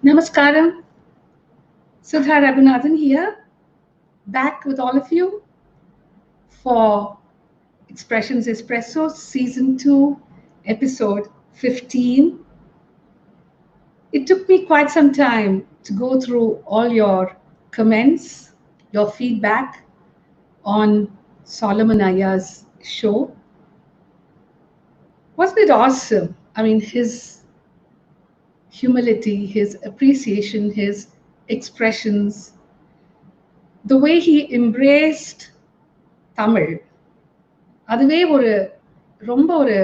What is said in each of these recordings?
Namaskaram, Sudha Ragunathan here, back with all of you for Expressions Espresso Season 2, Episode 15. It took me quite some time to go through all your comments, your feedback on Solomon Aya's show. Wasn't it awesome? I mean, his humility, his appreciation, his expressions, the way he embraced Tamil. அதுவே ரொம்ப ஒரு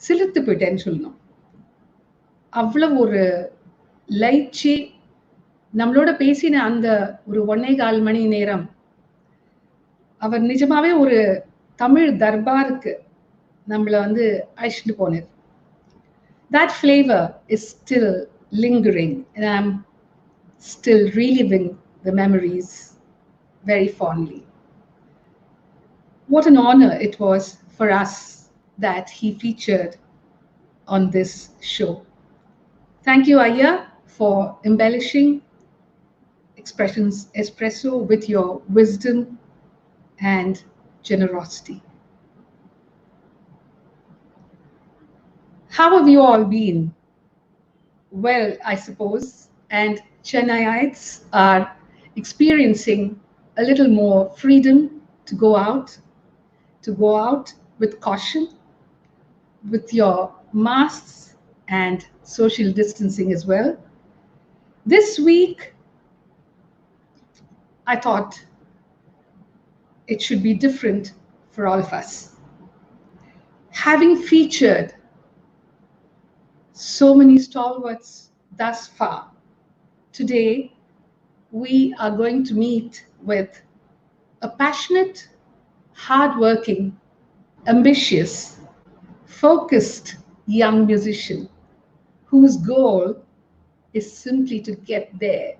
சிலிர்த்து போயிட்டேன்னு சொல்லணும். அவ்வளவு ஒரு லயிச்சு நம்மளோட பேசின அந்த ஒரு 1.25 மணி நேரம் அவர் நிஜமாவே ஒரு தமிழ் தர்பாருக்கு நம்மள அழைச்சிட்டு போனார். That flavor is still lingering and I'm still reliving the memories very fondly. What an honor it was for us that he featured on this show. Thank you, Aya, for embellishing Expressions Espresso with your wisdom and generosity. How have you all been? Well, I suppose, and Chennaiites are experiencing a little more freedom to go out with caution, with your masks and social distancing as well. This week, I thought it should be different for all of us. Having featured so many stalwarts thus far, today we are going to meet with a passionate, hardworking, ambitious, focused young musician whose goal is simply to get there.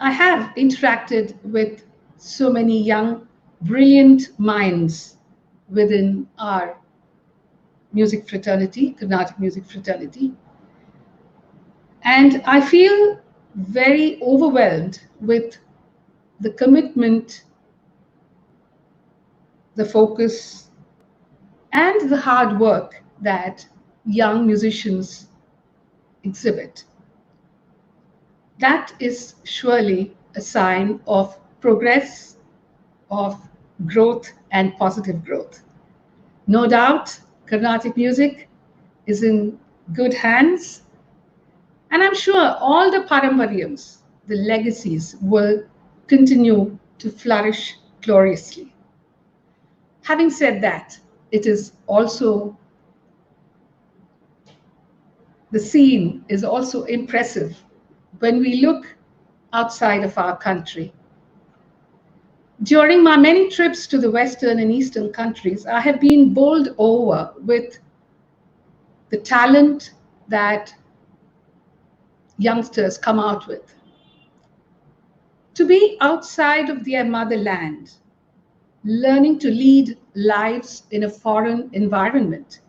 I have interacted with so many young, brilliant minds within our music fraternity, Carnatic music fraternity. And I feel very overwhelmed with the commitment, the focus, and the hard work that young musicians exhibit. That is surely a sign of progress, of growth and positive growth. No doubt, Carnatic music is in good hands, and I'm sure all the parampariyams, the legacies, will continue to flourish gloriously. Having said that, it is also, the scene is also impressive when we look outside of our country. During my many trips to the Western and Eastern countries, I have been bowled over with the talent that youngsters come out with. To be outside of their motherland, learning to lead lives in a foreign environment,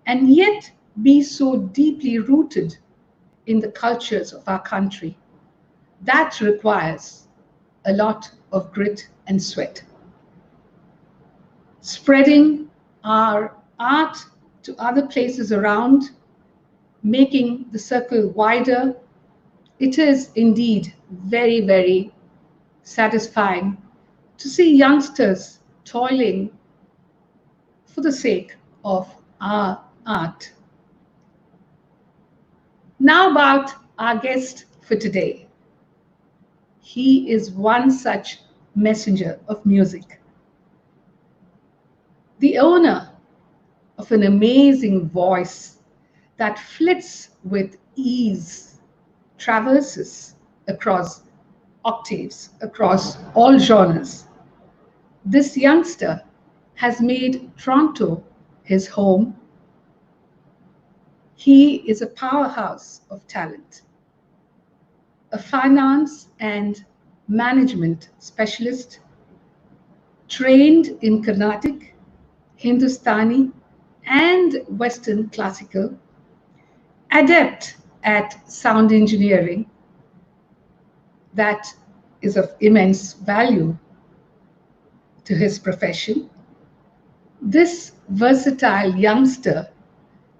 and yet be so deeply rooted in the cultures of our country, that requires a lot of grit and sweat. Spreading our art to other places around, making the circle wider, it is indeed very, very satisfying to see youngsters toiling for the sake of our art. Now about our guest for today. He is one such messenger of music. The owner of an amazing voice that flits with ease, traverses across octaves, across all genres. This youngster has made Toronto his home. He is a powerhouse of talent, a finance and management specialist, trained in Carnatic, Hindustani, and Western classical, adept at sound engineering that is of immense value to his profession. This versatile youngster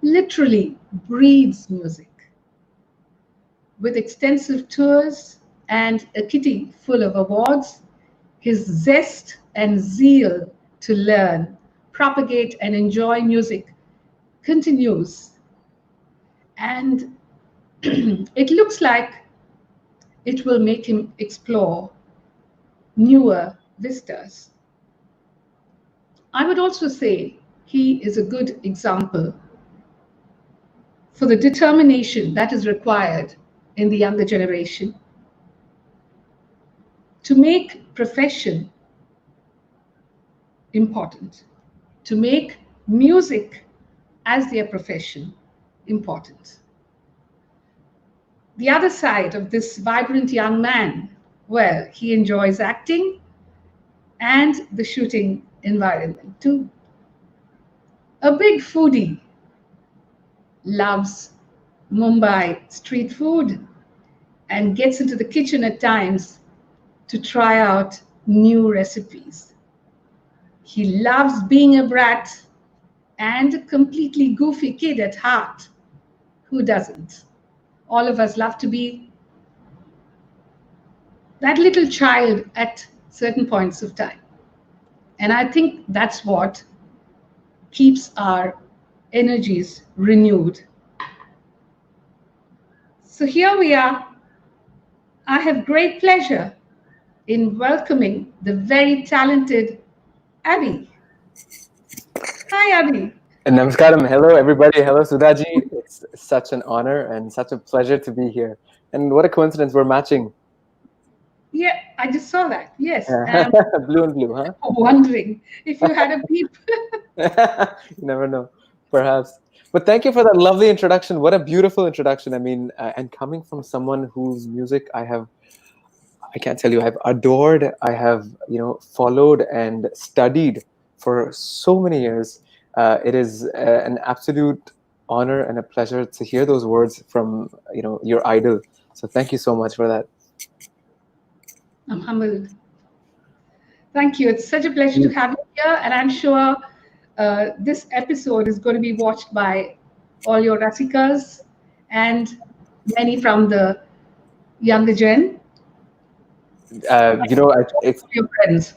literally breathes music. With extensive tours and a kitty full of awards, his zest and zeal to learn, propagate, and enjoy music continues. And it looks like it will make him explore newer vistas. I would also say he is a good example for the determination that is required in the younger generation to make profession important, to make music as their profession important. The other side of this vibrant young man, well, he enjoys acting and the shooting environment too. A big foodie, loves Mumbai street food and gets into the kitchen at times to try out new recipes. He loves being a brat and a completely goofy kid at heart. Who doesn't? All of us love to be that little child at certain points of time. And I think that's what keeps our energies renewed. So here we are. I have great pleasure in welcoming the very talented Abby. Hi, Abby. Namaskaram. Hello, everybody. Hello, Sudhaji. It's such an honor and such a pleasure to be here. And what a coincidence, we're matching. Yeah, I just saw that. Yes. Blue and blue, huh? Wondering if you had a peep. You never know, perhaps. But thank you for that lovely introduction. What a beautiful introduction. I mean, and coming from someone whose music I can't tell you, I've adored, I have, followed and studied for so many years. It is an absolute honor and a pleasure to hear those words from, your idol. So thank you so much for that. I'm humbled. Thank you. It's such a pleasure to have you here. And I'm sure this episode is going to be watched by all your Rasikas and many from the younger gen. Your friends.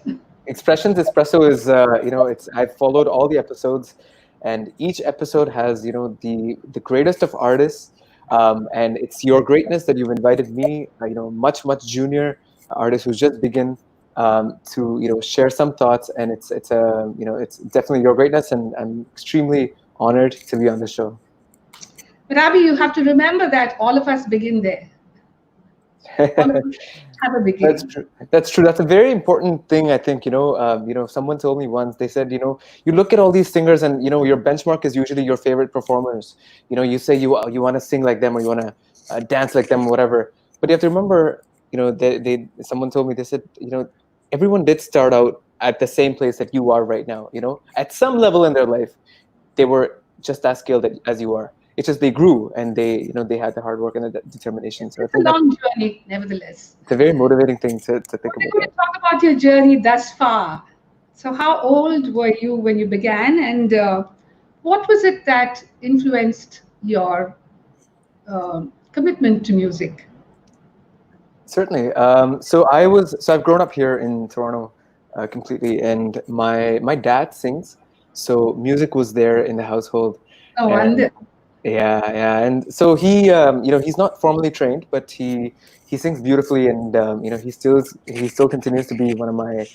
Expressions Espresso is, I've followed all the episodes, and each episode has, the greatest of artists, and it's your greatness that you've invited me, much junior artist who's just begin to, share some thoughts, and it's definitely your greatness, and I'm extremely honored to be on the show. But Abby, you have to remember that all of us begin there. All of us have a beginning. That's true. That's a very important thing, I think. Someone told me once. They said, you look at all these singers, and your benchmark is usually your favorite performers. You say you want to sing like them, or you want to dance like them, or whatever. But you have to remember, someone told me, they said, everyone did start out at the same place that you are right now. At some level in their life, they were just as skilled as you are. It's just they grew, and they had the hard work and the determination. So it's a long journey, nevertheless. It's a very motivating thing to think about. We're going to talk about your journey thus far. So how old were you when you began, and what was it that influenced your commitment to music? Certainly. So I've grown up here in Toronto completely, and my dad sings, so music was there in the household. Oh, wonderful. Yeah, and so he, he's not formally trained, but he sings beautifully, and he still continues to be one of my,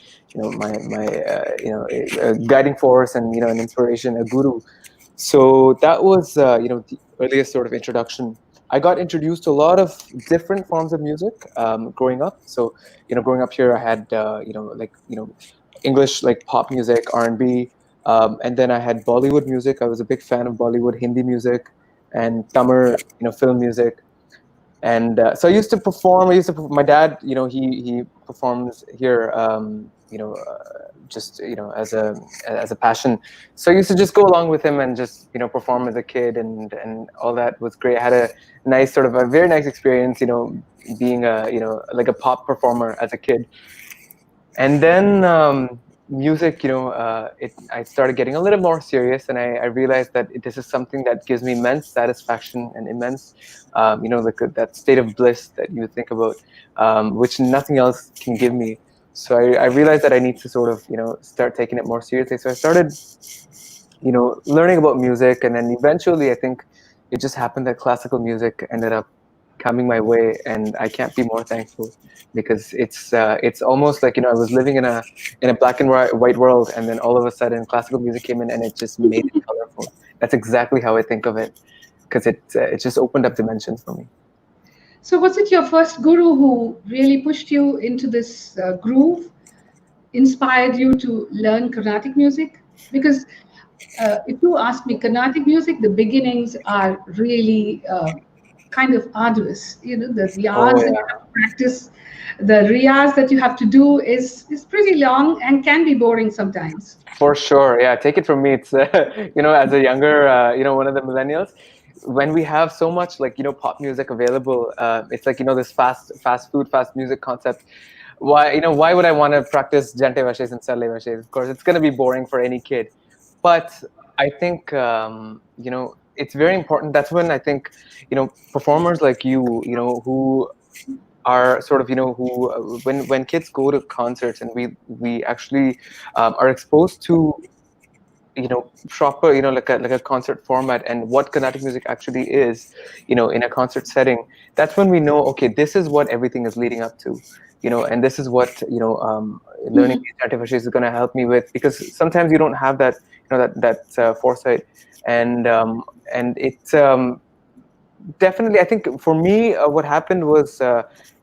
guiding force, and an inspiration, a guru. So that was the earliest sort of introduction. I got introduced to a lot of different forms of music growing up. So growing up here, I had English like pop music, R&B. And then I had Bollywood music. I was a big fan of Bollywood, Hindi music, and Tamil, film music. And so I used to perform. My dad, he performs here just as a passion. So I used to just go along with him and just perform as a kid, and all that was great. I had a very nice experience, being like a pop performer as a kid. And then music, I started getting a little more serious, and I realized that this is something that gives me immense satisfaction and immense, like that state of bliss that you think about, which nothing else can give me. So I realized that I need to sort of, start taking it more seriously. So I started, learning about music, and then eventually I think it just happened that classical music ended up coming my way, and I can't be more thankful, because it's almost like I was living in a black and white world, and then all of a sudden classical music came in and it just made it colorful. That's exactly how I think of it, because it just opened up dimensions for me. So, was it your first guru who really pushed you into this groove, inspired you to learn Carnatic music? Because if you ask me, Carnatic music, the beginnings are really kind of arduous. The Oh hours that you yeah. have to practice, the riyaz that you have to do is pretty long and can be boring sometimes. For sure, yeah. Take it from me. It's as a younger, one of the millennials, when we have so much like pop music available, it's like this fast food, fast music concept. Why would I want to practice Jante Vashes and Sarle Vashes? Of course, it's going to be boring for any kid. But I think it's very important. That's when I think performers like who are sort of who when kids go to concerts and we actually are exposed to proper like a concert format and what Carnatic music actually is in a concert setting. That's when we know, okay, this is what everything is leading up to, and this is what learning these artificials is going to help me with, because sometimes you don't have that that foresight. And it's definitely, I think for me, what happened was,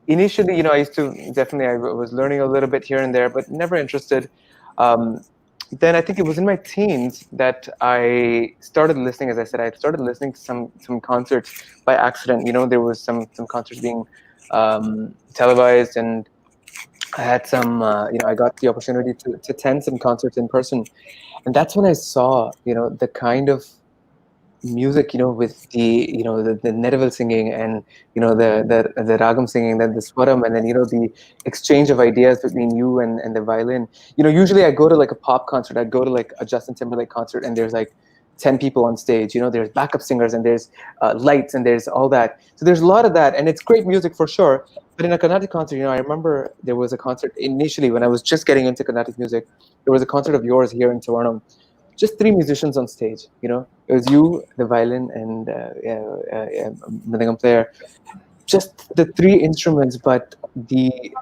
initially, I used to definitely, I was learning a little bit here and there, but never interested. Um, then I think it was in my teens that I started listening. As I said, I started listening to some concerts by accident. There was some concerts being televised, and I had some. I got the opportunity to attend some concerts in person, and that's when I saw, the kind of music, with the Nedival singing, and the ragam singing, then the swaram, and then the exchange of ideas between you and the violin. Usually I go to like a pop concert, I go to like a Justin Timberlake concert, and there's like 10 people on stage. There's backup singers, and there's lights, and there's all that. So there's a lot of that, and it's great music for sure. But in a Carnatic concert, I remember there was a concert initially when I was just getting into Carnatic music. There was a concert of yours here in Toronto, just three musicians on stage. It was you, the violin, and mridangam player. Just the three instruments, but the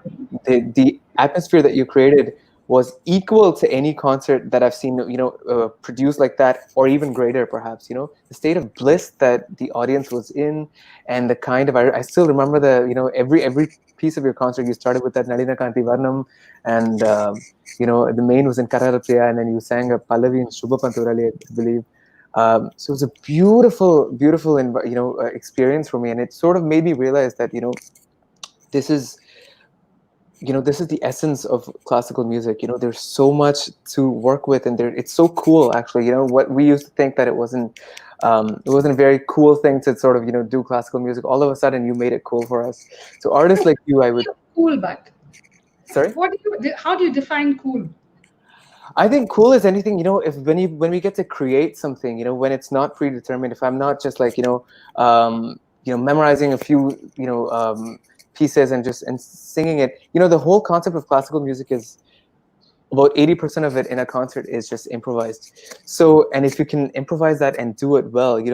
atmosphere that you created was equal to any concert that I've seen, produced like that, or even greater, perhaps. The state of bliss that the audience was in, and the kind of, I still remember every piece of your concert. You started with that Nadina Kanti Varnam, and the main was in Kararapriya, and then you sang a Pallavi in Shubha Panturali, I believe. So it was a beautiful, beautiful, experience for me, and it sort of made me realize that this is this is the essence of classical music. There's so much to work with, and it's so cool, actually. What we used to think that it wasn't a very cool thing to sort of do classical music. All of a sudden, you made it cool for us. So artists like you, I would. Cool, but Sorry. how do you define cool? I think cool is anything, if when we get to create something, when it's not predetermined, if I'm not just like, memorizing a few, pieces and singing it. The whole concept of classical music is about 80% of it in a concert is just improvised. So, and if you can improvise that and do it well, the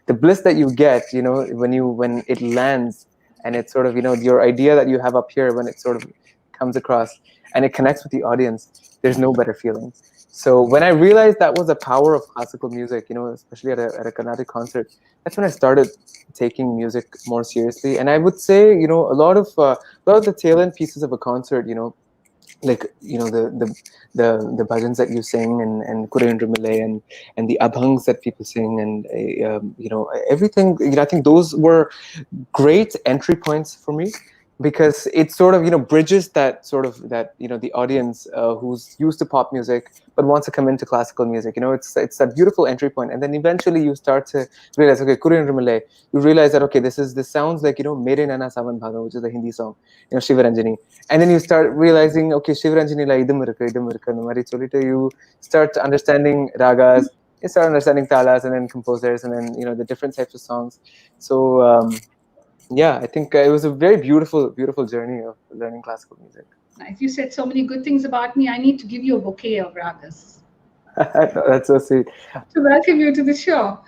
bliss that you get, when it lands, and it's sort of, your idea that you have up here, when it sort of comes across and it connects with the audience, there's no better feeling. So when I realized that was the power of classical music, especially at a Carnatic concert, that's when I started taking music more seriously. And I would say, a lot of the tail end pieces of a concert, like the bhajans that you sing, and Kurendra Malay, and the abhangs that people sing, and everything. I think those were great entry points for me. because it sort of bridges that sort of that the audience who's used to pop music but wants to come into classical music. It's that beautiful entry point, and then eventually you start to realize, okay, Kurian Rumale, you realize that, okay, this sounds like Mere Nana Savan Bhaga, which is a Hindi song, Shivaranjani. And then you start realizing, okay, Shivaranjani la idum irukku அந்த மாதிரி சொல்லிட்டு you start understanding ragas, you start understanding talas, and then composers, and then the different types of songs. So yeah, I think it was a very beautiful, beautiful journey of learning classical music. Nice. You said so many good things about me. I need to give you a bouquet of ragas. That's so sweet. To welcome you to the show.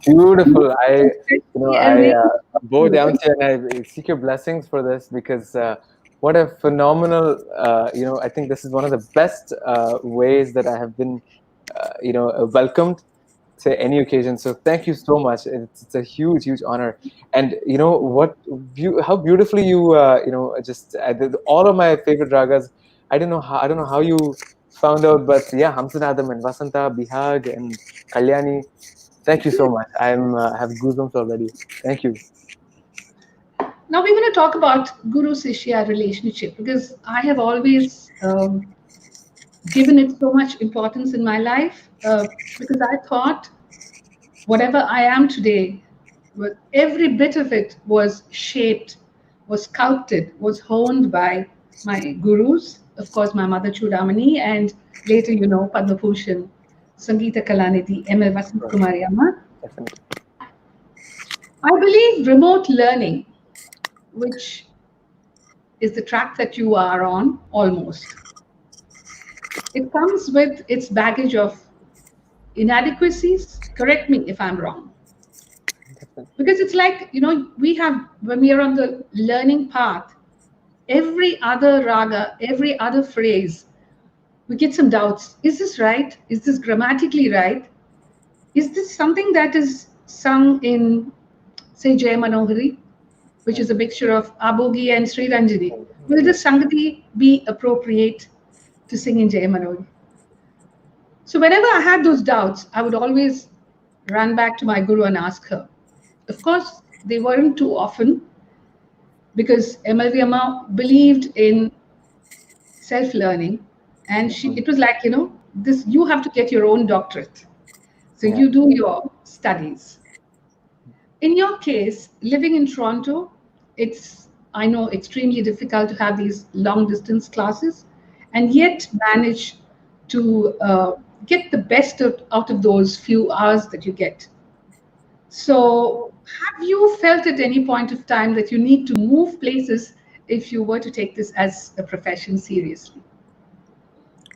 Beautiful. I bow down to you, and I seek your blessings for this, because what a phenomenal, I think this is one of the best ways that I have been, welcomed to any occasion. So thank you so much. It's a huge, huge honor. And how beautifully you, just all of my favorite ragas. I don't know how you found out, but yeah, Hamsanadam and Vasanta, Bihag, and Kalyani. Thank you so much. I have goosebumps already. Thank you. Now we're going to talk about Guru-Shishya relationship, because I have always given it so much importance in my life, because I thought whatever I am today, every bit of it was shaped, was sculpted, was honed by my gurus. Of course, my mother Chudamani, and later, Padma Bhushan, Sangeeta Kalanidhi, M.L. Vasant Kumari Amma. I believe remote learning, which is the track that you are on almost, it comes with its baggage of inadequacies. Correct me if I'm wrong. Because it's like, when we are on the learning path, every other raga, every other phrase, we get some doubts. Is this right? Is this grammatically right? Is this something that is sung in, say, Jay Manohari, which is a mixture of Abogi and Sri Ranjani? Will this Sangati be appropriate to sing in Jay Manohari? So whenever I had those doubts, I would always run back to my guru and ask her. Of course, they weren't too often, because MLV Amma believed in self-learning, and it was like, this, you have to get your own doctorate. So Yeah. you do your studies. In your case, living in Toronto, it's, I know, extremely difficult to have these long distance classes and yet manage to get the best out of those few hours that you get. So, have you felt at any point of time that you need to move places if you were to take this as a profession seriously?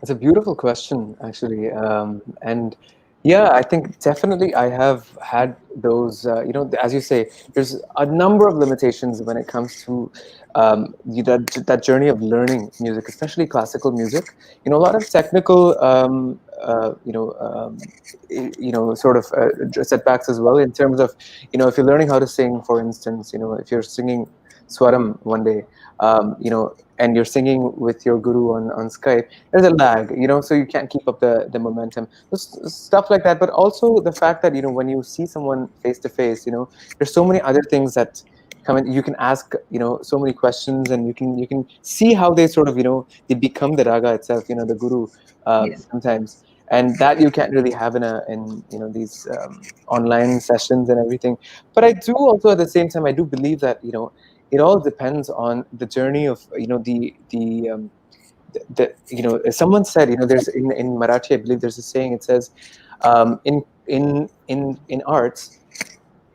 It's a beautiful question, actually. And yeah, I think definitely I have had those, as you say, there's a number of limitations when it comes to that journey of learning music, especially classical music. A lot of technical, sort of setbacks as well in terms of, if you're learning how to sing, for instance, if you're singing Swaram one day, and you're singing with your guru on Skype, there's a lag, so you can't keep up the momentum. Stuff like that. But also the fact that, when you see someone face to face, there's so many other things that come in. You can ask, so many questions, and you can see how they sort of, they become the raga itself, the guru, Yes. sometimes. And that you can't really have in these online sessions and everything. But I do also, at the same time, I do believe that, it all depends on the journey of, someone said, there's in Marathi, I believe there's a saying. It says, in arts,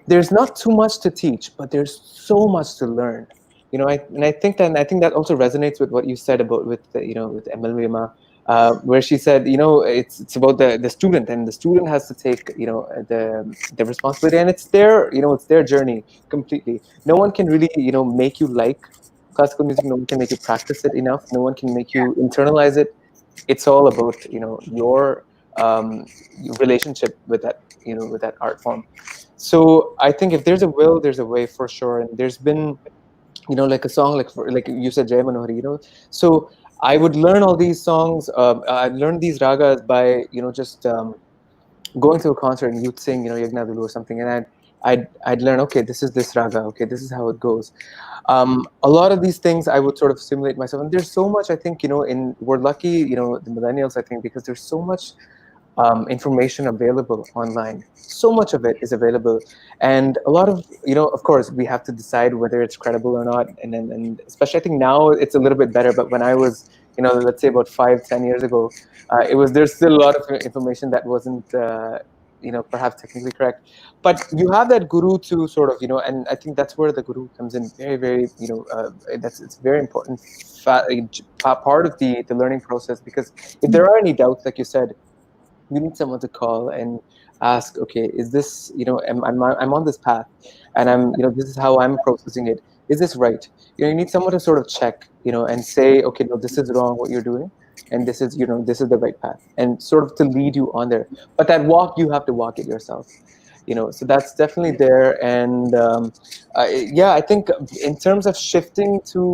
there's not too much to teach, but there's so much to learn. I think that also resonates with what you said about with with ML, where she said, it's about the student, and the student has to take, the responsibility, and it's their journey completely. No one can really, make you like classical music. No one can make you practice it enough. No one can make you internalize it. It's all about, your relationship with that, with that art form. So I think if there's a will, there's a way, for sure. And there's been, like a song, like you said, Jay Manohari, so I would learn all these songs. I learned these ragas by, just going to a concert, and you'd sing, Yagna Dulu or something, and I'd learn, okay, this is this raga, okay, this is how it goes. A lot of these things I would sort of simulate myself, and there's so much, I think, we're lucky, the millennials, I think, because there's so much information available online. So much of it is available, and a lot of, of course, we have to decide whether it's credible or not. And especially, I think now it's a little bit better. But when I was, let's say about 5-10 years ago, there's still a lot of information that wasn't, perhaps technically correct. But you have that guru to sort of, and I think that's where the guru comes in very, very, it's very important part of the learning process, because if there are any doubts, like you said, you need someone to call and ask, okay, is this, I'm on this path, and this is how I'm processing it. Is this right? You need someone to sort of check, and say, okay, no, this is wrong what you're doing, and this is, this is the right path, and sort of to lead you on there. But that walk, you have to walk it yourself. So that's definitely there. And yeah, I think in terms of shifting to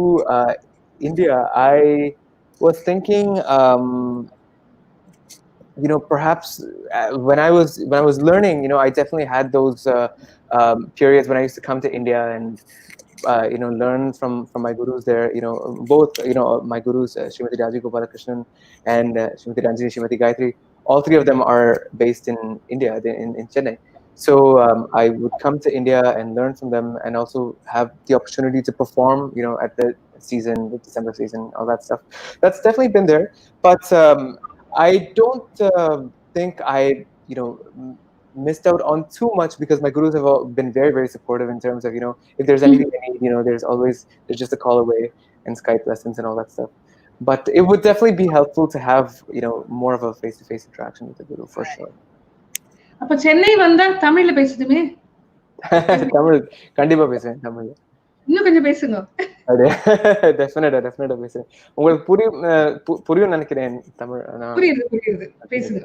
India, I was thinking, perhaps when I was learning, I definitely had those periods when I used to come to India and learn from my gurus there. Both my gurus, Srimati Raji Gopalakrishnan and Srimati Ranjini, Srimati Gayatri. All three of them are based in India, in Chennai. So I would come to India and learn from them, and also have the opportunity to perform, at the season, the December season, all that stuff. That's definitely been there. But I don't think I, missed out on too much, because my gurus have all been very, very supportive in terms of, if there's anything they need, there's just a call away, and Skype lessons and all that stuff. But it would definitely be helpful to have, more of a face-to-face interaction with the guru, for sure. அப்ப சென்னை வந்தா தமிழ்ல பேசுதுமே. தமிழ் கண்டிப்பா பேசுவேன், தமிழ்ல. இன்னும் கொஞ்சம் பேசுங்க. டெஃபினட்டா பேசுறேன். உங்களுக்கு புரியும் நினைக்கிறேன் தமிழ். புரியுது பேசுங்க.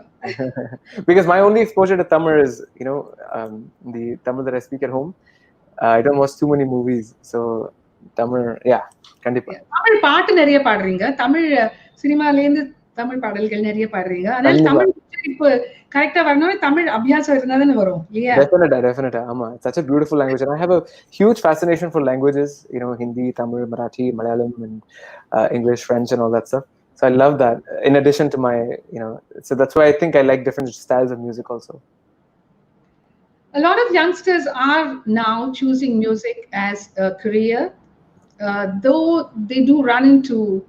Because my only exposure to Tamil is, the Tamil that I speak at home. I don't watch too many movies, so Tamil, yeah, கண்டிப்பா. தமிழ் பாட்டு நிறைய பாடுறீங்க, தமிழ் சினிமால இருந்து தமிழ் பாடல்கள் நிறைய பாடுறீங்க. அதனால தமிழ் இப்ப கரெக்ட்டா வரணும்னா தமிழ் அபியாசம் இருந்தா தானே வரும் இல்லையா? Definitely. ஆமா, it's such a beautiful language, and I have a huge fascination for languages, Hindi, Tamil, Marathi, Malayalam, and English, French, and all that stuff. So I love that. In addition to my, so that's why I think I like different styles of music also. A lot of youngsters are now choosing music as a career, though they do run into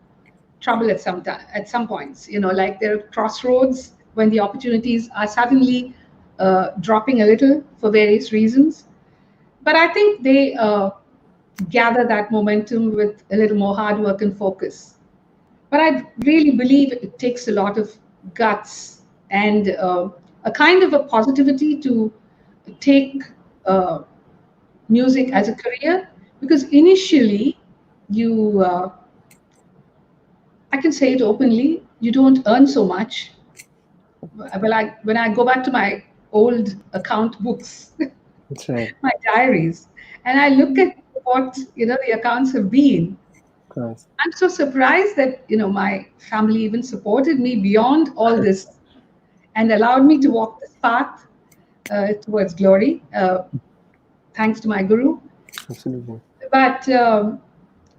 trouble at at some points. Like there are crossroads when the opportunities are suddenly dropping a little for various reasons. But I think they gather that momentum with a little more hard work and focus. But I really believe it takes a lot of guts and a kind of a positivity to take uh, music as a career, because initially you I can say it openly, you don't earn so much. When I go back to my old account books, That's right. my diaries, and I look at what the accounts have been, Nice. I'm so surprised that my family even supported me beyond all this and allowed me to walk this path towards glory, thanks to my guru. Absolutely. But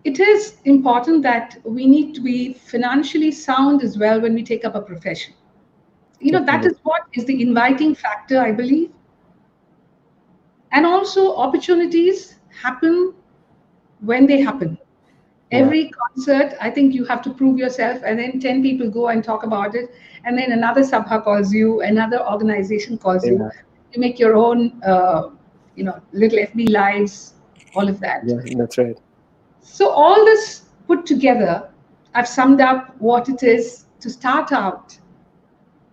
it is important that we need to be financially sound as well when we take up a profession. That Definitely. is what is the inviting factor, I believe. And also, opportunities happen when they happen. Yeah. Every concert, I think you have to prove yourself, and then 10 people go and talk about it, and then another sabha calls you, another organization calls you. Yeah. You make your own, little FB lives, all of that. Yeah. That's right. So, all this put together, I've summed up what it is to start out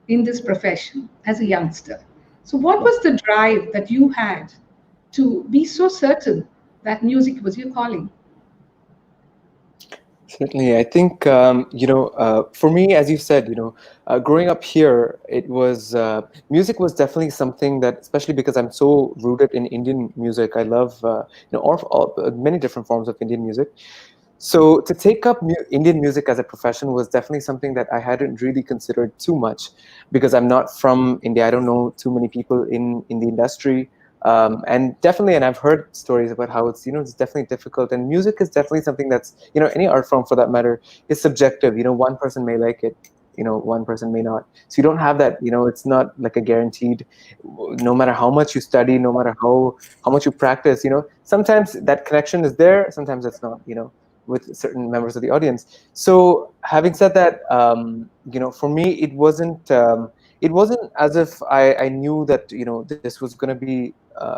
in this profession as a youngster. So, what was the drive that you had to be so certain that music was your calling? Certainly, I think for me, as you said, growing up here, it was music was definitely something that, especially because I'm so rooted in Indian music, I love many different forms of Indian music. So to take up Indian music as a profession was definitely something that I hadn't really considered too much because I'm not from India. I don't know too many people in the industry. And definitely, and I've heard stories about how it's definitely difficult. And music is definitely something that's, any art form for that matter, is subjective. One person may like it, one person may not. So you don't have that, it's not like a guaranteed, no matter how much you study, no matter how much you practice, sometimes that connection is there, sometimes it's not, with certain members of the audience. So having said that, for me, it wasn't as if I knew that this was going to be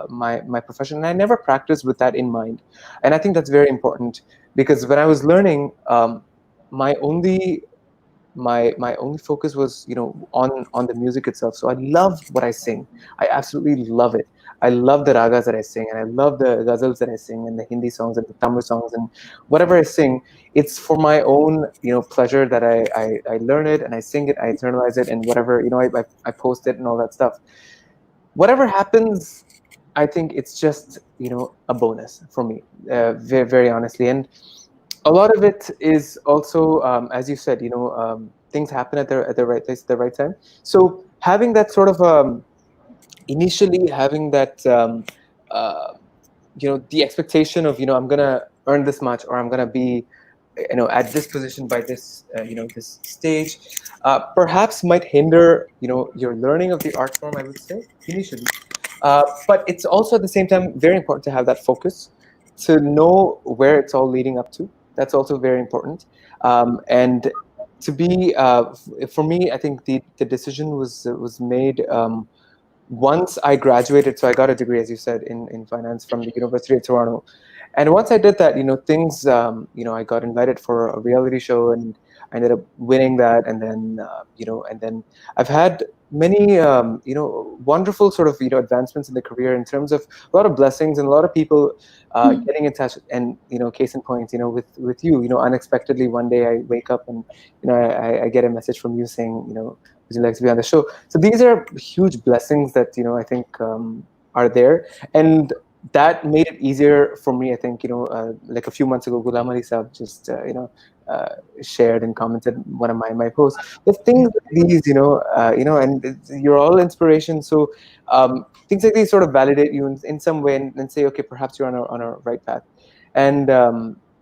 my profession, and I never practiced with that in mind. And I think that's very important because when I was learning, my only my only focus was on the music itself. So I love what I sing. I absolutely love it. I love the ragas that I sing, and I love the ghazals that I sing, and the Hindi songs and the Tamil songs, and whatever I sing, it's for my own pleasure that I learn it and I sing it, I internalize it, and whatever I post it and all that stuff. Whatever happens, I think it's just a bonus for me, very, very honestly. And a lot of it is also, as you said, things happen at the right place at the right time. So having that sort of initially having that uh, the expectation of I'm gonna earn this much, or I'm gonna be at this position by this this stage, perhaps might hinder your learning of the art form, I would say, initially. But it's also at the same time very important to have that focus, to know where it's all leading up to. That's also very important. And to be for me, I think the decision was made once I graduated. So I got a degree, as you said, in finance from the University of Toronto. And once I did that, things, I got invited for a reality show, and I ended up winning that. And then, and then I've had many, wonderful sort of, advancements in the career in terms of a lot of blessings and a lot of people getting in touch. And, case in point, with you, unexpectedly one day I wake up and, I get a message from you saying, would you like to be on the show? So these are huge blessings that I think are there, and that made it easier for me. I think like a few months ago, Ghulam Ali Saab just shared and commented one of my posts. There's things like these, and you're all inspiration. So things like these sort of validate you in some way, and say, okay, perhaps you're on a right path. And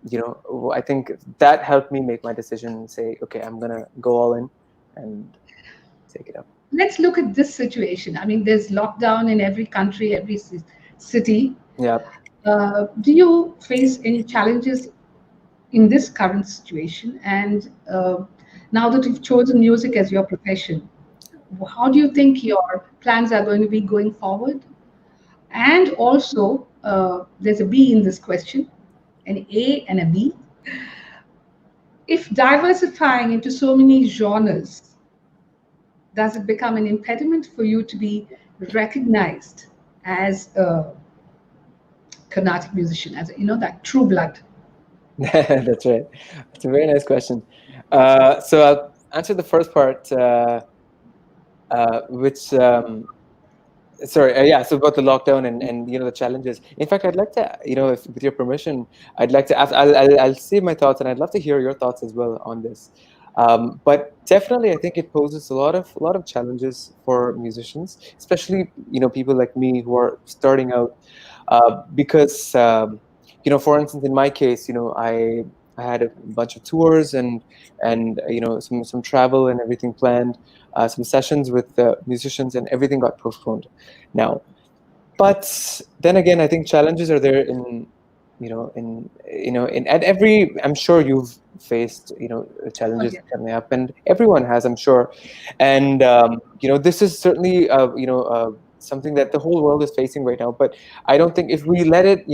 I think that helped me make my decision and say, okay, I'm gonna go all in and take it up. Let's look at this situation. I mean, there's lockdown in every country, every city. Yeah. Do you face any challenges in this current situation? And now that you've chosen music as your profession, how do you think your plans are going to be going forward? And also, there's a B in this question, an A and a B. If diversifying into so many genres, does it become an impediment for you to be recognized as a Carnatic musician, as that true blood? That's right. It's a very nice question. So I'll answer the first part, which sorry, yeah. So about the lockdown and the challenges. In fact, I'd like to, if with your permission, I'd like to. I'll save my thoughts, and I'd love to hear your thoughts as well on this. But definitely, I think it poses a lot of challenges for musicians, especially people like me who are starting out, because for instance, in my case, I had a bunch of tours and some travel and everything planned, some sessions with musicians, and everything got postponed now. But then again, I think challenges are there in at every. I'm sure you've faced Oh, challenges yeah. coming up, and everyone has, I'm sure. And this is certainly something that the whole world is facing right now. But I don't think if we let it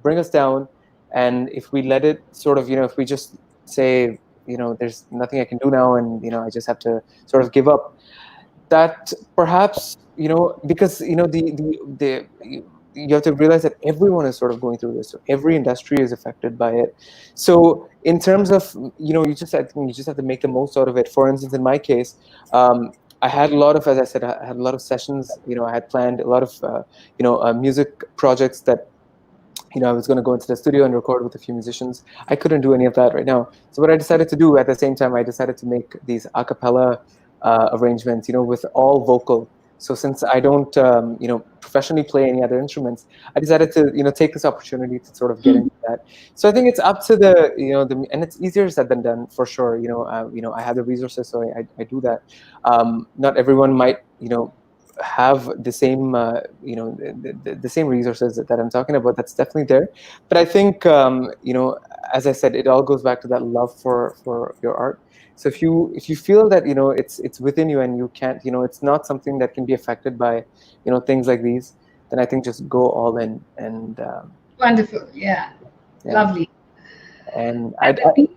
bring us down, and if we let it sort of if we just say there's nothing I can do now, and I just have to sort of give up, that perhaps because you have to realize that everyone is sort of going through this. So every industry is affected by it. So in terms of I think you just have to make the most out of it. For instance, in my case, I had a lot of, as I said, I had a lot of sessions. I had planned a lot of music projects that I was going to go into the studio and record with a few musicians. I couldn't do any of that right now. So what I decided to do at the same time, I decided to make these a cappella arrangements, with all vocal. So since I don't, professionally play any other instruments, I decided to, take this opportunity to sort of get into that. So I think it's up to and it's easier said than done for sure. I have the resources, so I do that. Not everyone might, have the same the same resources that I'm talking about. That's definitely there. But I think as I said, it all goes back to that love for your art. So if you feel that it's within you, and you can't, it's not something that can be affected by things like these, then I think just go all in. And Wonderful. Yeah. yeah. Lovely. And And the B?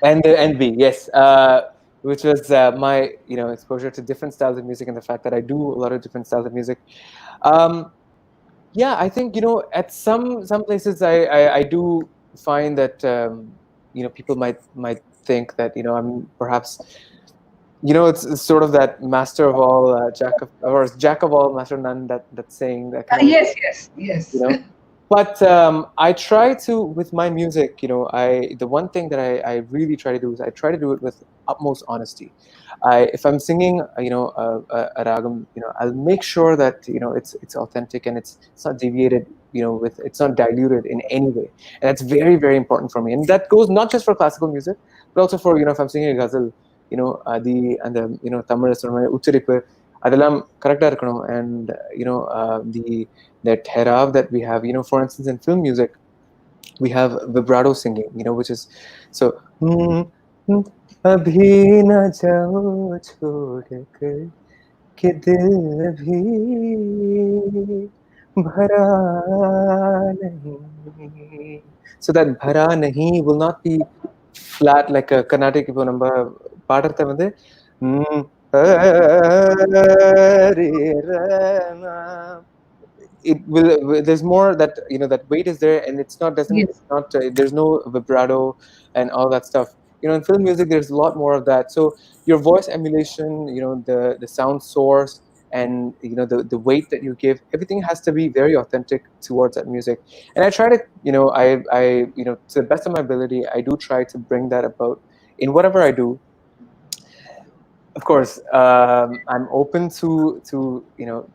and the NB, yes, which was my exposure to different styles of music, and the fact that I do a lot of different styles of music. Um, yeah, I think at some places I do find that people might think that I'm perhaps it's sort of that master of all, jack of all, master of none, that saying, that kind of, Yes, yes, you yes. know but I try to, with my music, the one thing that I really try to do is I try to do it with utmost honesty. If I'm singing a ragam, I'll make sure that it's authentic, and it's not deviated, with it's not diluted in any way. And that's very, very important for me, and that goes not just for classical music, but also for if I'm singing a ghazal, the and the Tamil ucharipu அதெல்லாம் கரெக்டா இருக்கணும். And the that herav that we have, for instance, in film music, we have vibrato singing, which is so abhi na jao chhod kar ke dil bhi bhara nahi. So that bhara nahi will not be flat like a Carnatic. இப்போ நம்ம பாடுறத வந்து it will, there's more that that weight is there, and it's not doesn't Yes. it's not there's no vibrato and all that stuff. In film music there's a lot more of that. So your voice emulation, the sound source, and the weight that you give, everything has to be very authentic towards that music. And I try to, to the best of my ability, I do try to bring that about in whatever I do. Of course, I'm open to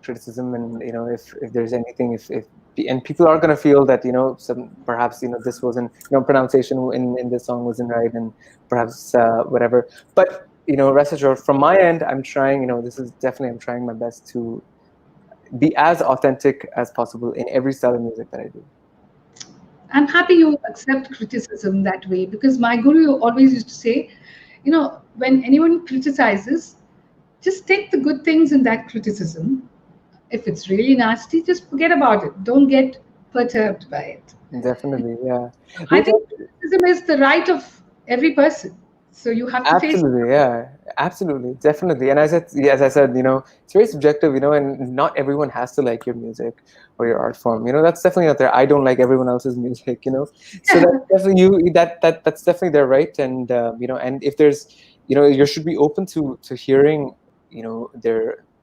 criticism, and if there's anything, if and people are going to feel that, some perhaps, this wasn't, pronunciation in this song wasn't right, and perhaps whatever. But, rest assured, from my end, I'm trying, this is definitely, I'm trying my best to be as authentic as possible in every style of music that I do. I'm happy you accept criticism that way, because my guru always used to say, when anyone criticizes, just take the good things in that criticism. If it's really nasty, just forget about it. Don't get perturbed by it. Definitely, yeah. I No, think criticism is the right of every person. So you have to face it. absolutely, yeah, absolutely, definitely. And as I said, it's very subjective, and not everyone has to like your music or your art form. That's definitely not there. I don't like everyone else's music, so that's definitely that's definitely their right. And and if there's, you should be open to hearing,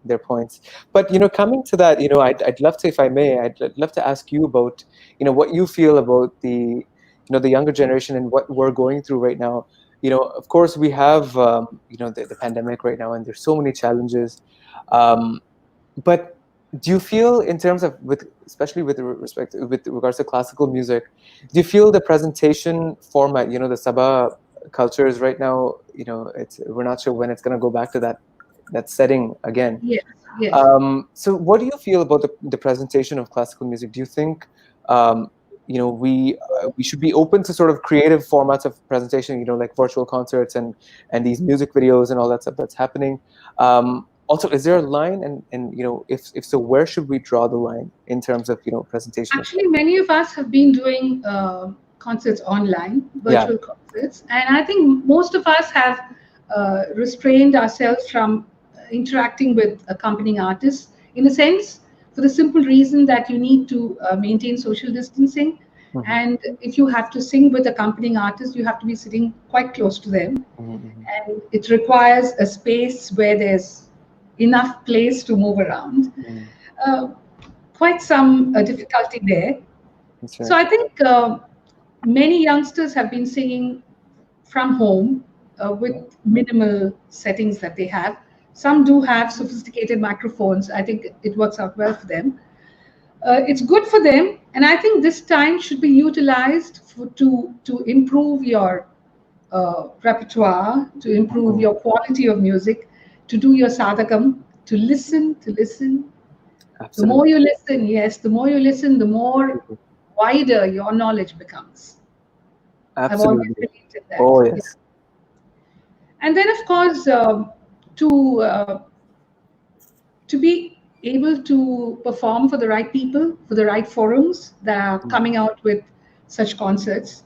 their points. But coming to that, I'd love to, if I may, I'd love to ask you about, what you feel about the younger generation and what we're going through right now. Of course, we have the pandemic right now, and there's so many challenges. But do you feel, in terms of, especially with regards to classical music, do you feel the presentation format, the Sabah cultures right now, we're not sure when it's going to go back to that setting again. Yes, yes. So what do you feel about the presentation of classical music? Do you think we should be open to sort of creative formats of presentation, like virtual concerts and these music videos and all that stuff that's happening? Also, is there a line, and if so, where should we draw the line in terms of presentation? Actually, many of us have been doing concerts online, Yeah. virtual concerts, and I think most of us have restrained ourselves from interacting with accompanying artists, in a sense, for the simple reason that you need to maintain social distancing. Mm-hmm. And if you have to sing with accompanying artists, you have to be sitting quite close to them. Mm-hmm. And it requires a space where there's enough place to move around. Mm-hmm. Uh, Quite some difficulty there. That's So right. I think many youngsters have been singing from home with minimal settings that they have. Some do have sophisticated microphones. I think it works out well for them. It's good for them, and I think this time should be utilized to improve your repertoire, to improve your quality of music, to do your sadhakam, to listen, to listen. The Absolutely. more you listen, yes, the more you listen, the more wider your knowledge becomes. I've always Absolutely. believed in that. Oh Yeah. yes. And then, of course, to to be able to perform for the right people, for the right forums that are coming out with such concerts.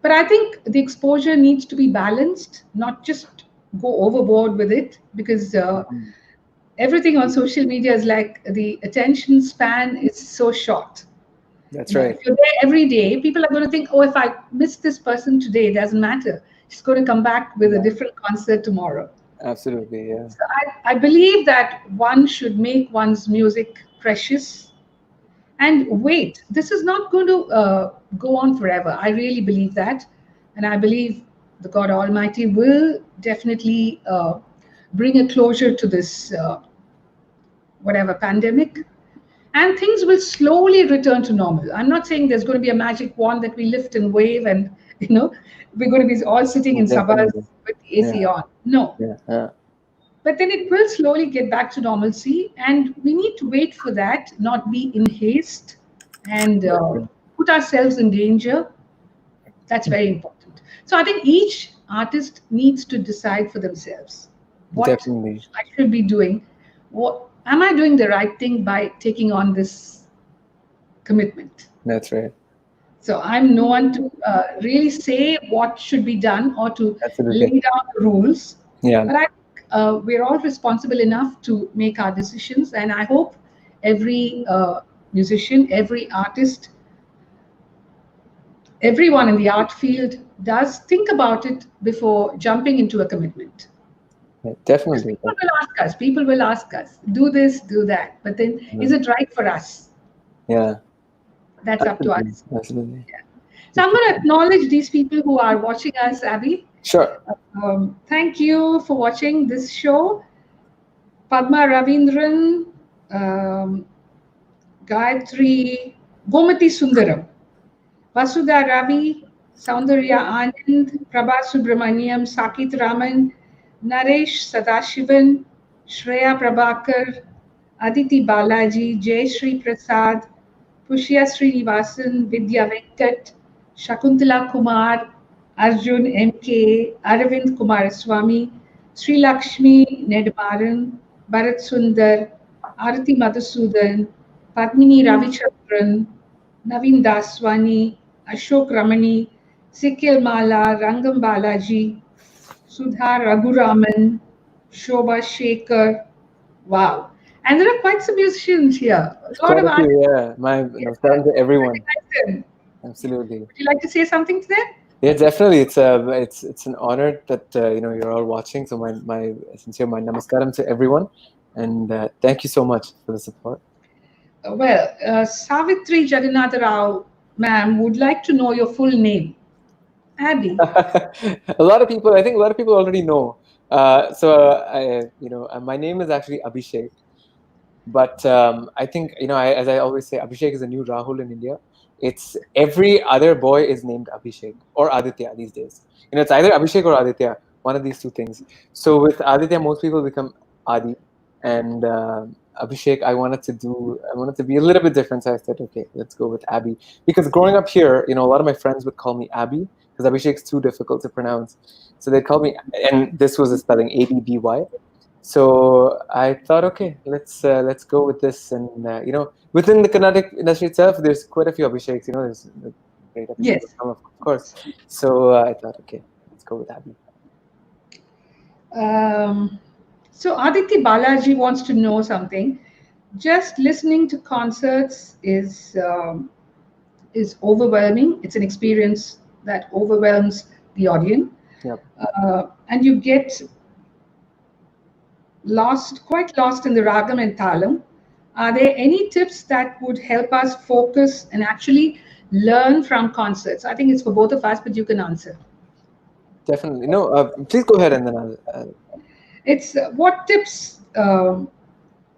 But I think the exposure needs to be balanced, not just go overboard with it, because Mhm. everything on social media is like the attention span is so short. That's right. If you're there every day, people are going to think, oh, if I miss this person today, it doesn't matter. She's going to come back with a Yeah. different concert tomorrow. Absolutely. Yeah. So I believe that one should make one's music precious and wait. This is not going to go on forever. I really believe that. And I believe the God Almighty will definitely bring a closure to this, whatever, pandemic. And things will slowly return to normal. I'm not saying there's going to be a magic wand that we lift and wave and, we're going to be all sitting in sabas Definitely. with the AC Yeah. on. No. Yeah. Yeah. But then it will slowly get back to normalcy, and we need to wait for that, not be in haste and put ourselves in danger. That's very important. So I think each artist needs to decide for themselves what Definitely. I should be doing. What am I doing the right thing by taking on this commitment? That's right. So I'm no one to really say what should be done or to Absolutely. lay down the rules. Yeah. But I think we're all responsible enough to make our decisions. And I hope every musician, every artist, everyone in the art field does think about it before jumping into a commitment. Because Definitely. people will ask us, do this, do that. But then is Mhm. it right for us? Yeah. That's up to Absolutely. us. Absolutely. So I'm going to acknowledge these people who are watching us, Abby. Sure. Thank you for watching this show. Padma Ravindran, Gayatri, Gomati Sundaram, Vasudha Ravi, Soundarya Anand, Prabha Subramaniam, Sakit Raman, Naresh Sadashivan, Shreya Prabhakar, Aditi Balaji, Jay Sri Prasad, Pushya Srinivasan, Vidya Venkat, Shakuntala Kumar, Arjun M.K., Aravind Kumaraswamy, Sri Lakshmi Nedamaran, Bharat Sundar, Arati Madhusudan, Padmini Ravichandran, Naveen Daswani, Ashok Ramani, Sikil Mala, Rangam Balaji, Sudha Raguraman, Shobha Shekhar. Wow. And there are quite some musicians here. A lot Quite of a artists. few, yeah. Shout out to everyone. Would Absolutely. you like to say something to them? Yeah, definitely. It's an honor that you're all watching. So my sincere my namaskaram to everyone, and thank you so much for the support. Savitri Jagannath Rao, ma'am, would like to know your full name. Abby. A lot of people, I think, a lot of people already know. My name is actually Abhishek, but I think as I always say, Abhishek is a new Rahul in India. It's every other boy is named Abhishek or Aditya these days. It's either Abhishek or Aditya, one of these two things. So with Aditya, most people become Adi, and Abhishek, I wanted to be a little bit different. So I said, okay, let's go with Abby, because growing up here, a lot of my friends would call me Abby because Abhishek's too difficult to pronounce. So they called me, and this was the spelling ABBY. So I thought, okay, let's go with this, and within the Carnatic industry itself, there's quite a few Abhisheks. There's the great Abhishek, Yes. of course. So I thought, okay, let's go with Abby. So Aditi Balaji wants to know something. Just listening to concerts is overwhelming. It's an experience that overwhelms the audience, Yep. and you get quite lost in the ragam and talam. Are there any tips that would help us focus and actually learn from concerts? I think it's for both of us, but you can answer. Definitely. No, please go ahead, and then I'll It's what tips can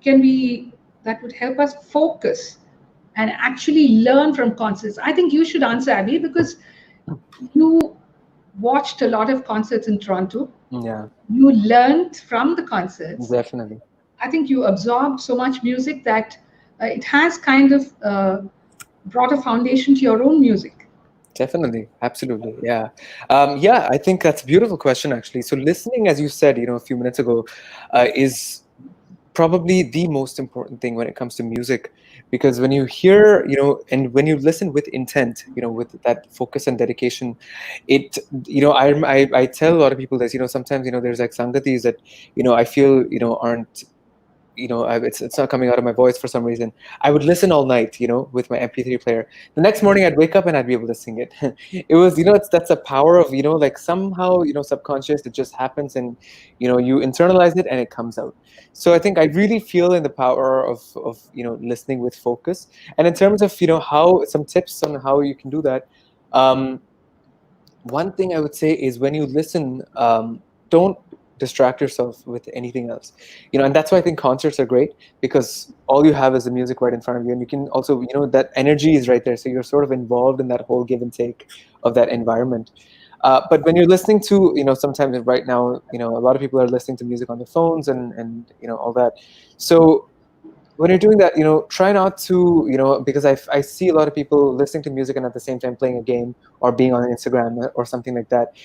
we that would help us focus and actually learn from concerts? I think you should answer, Abby, because you watched a lot of concerts in Toronto. yeah, You learned from the concerts. definitely. I think you absorbed so much music that it has kind of brought a foundation to your own music. Definitely, absolutely, yeah, yeah. I think that's a beautiful question, actually. So, listening, as you said, a few minutes ago, is probably the most important thing when it comes to music, because when you hear, and when you listen with intent, with that focus and dedication, it, I tell a lot of people this. Sometimes, there's like sangatis that, I feel, aren't, it's not coming out of my voice for some reason. I would listen all night, with my MP3 player. The next morning I'd wake up and I'd be able to sing it. It was, that's a power of, like somehow, subconscious, it just happens, and you internalize it and it comes out. So I think I really feel in the power of listening with focus. And in terms of how some tips on how you can do that, one thing I would say is, when you listen, don't distract yourself with anything else. And that's why I think concerts are great, because all you have is the music right in front of you, and you can also, that energy is right there, so you're sort of involved in that whole give and take of that environment. But when you're listening to, sometimes right now, a lot of people are listening to music on their phones, and all that. So when you're doing that, try not to, because I see a lot of people listening to music and at the same time playing a game or being on Instagram or something like that.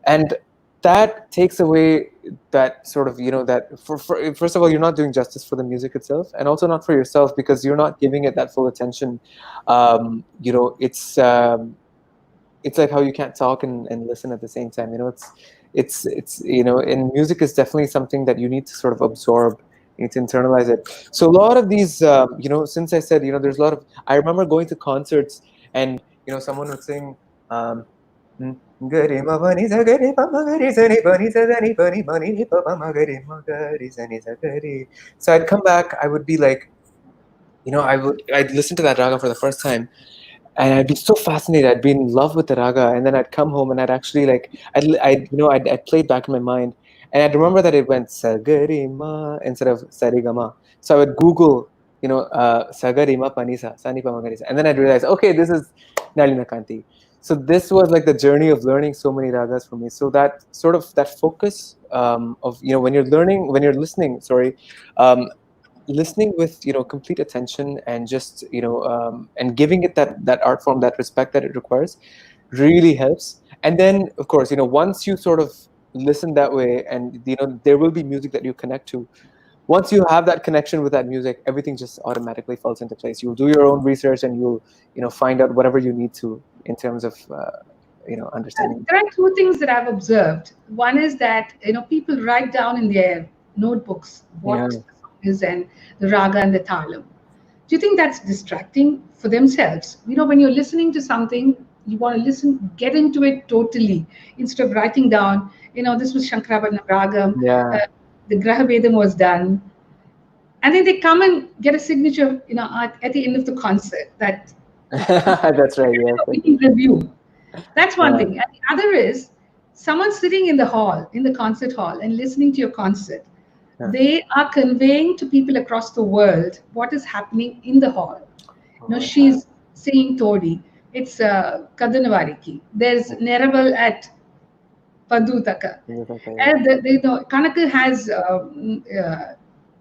And that takes away that sort of, that for first of all, you're not doing justice for the music itself, and also not for yourself, because you're not giving it that full attention. It's like how you can't talk and listen at the same time. It's and music is definitely something that you need to sort of absorb. You need to internalize it. So a lot of these, since I said, there's a lot of, I remember going to concerts, and someone would sing, "Gari ma pa ni sa gari pa ma gari sa ni pa ni sa ni pa pa ma gari sa ni sa gari." So I'd come back, I would be like, I'd listen to that raga for the first time, and I'd be so fascinated. I'd be in love with the raga, and then I'd come home and I'd actually like, I'd play it back in my mind, and I'd remember that it went sa gari ma instead of sa re ga ma. So I would Google Sagarima Panisa, Sani Pamagarisa. And then I realized, okay, this is Nalina Kanti. So this was like the journey of learning so many ragas for me. So that sort of that focus of when you're learning, when you're listening, sorry, um, listening with complete attention and just and giving it that art form, that respect that it requires, really helps. And then of course once you sort of listen that way, and there will be music that you connect to. Once you have that connection with that music, everything just automatically falls into place. You'll do your own research, and you'll find out whatever you need to in terms of understanding. There are two things that I've observed. One is that people write down in their notebooks Yeah. what the song is and the raga and the talam. Do you think that's distracting for themselves? When you're listening to something, you want to listen, get into it totally, instead of writing down, this was Shankarabharanam Ragam, Yeah. the Graha Vedam was done, and then they come and get a signature, at the end of the concert that That's right. Yes. we can review. That's one Yeah. thing. And the other is someone sitting in the hall, in the concert hall, and listening to your concert. Yeah. They are conveying to people across the world what is happening in the hall. Oh, yeah. She's singing Todi. It's Kadanavariki. There's Nerabal at Padutaka. Yes, okay, yeah. And Kanaka has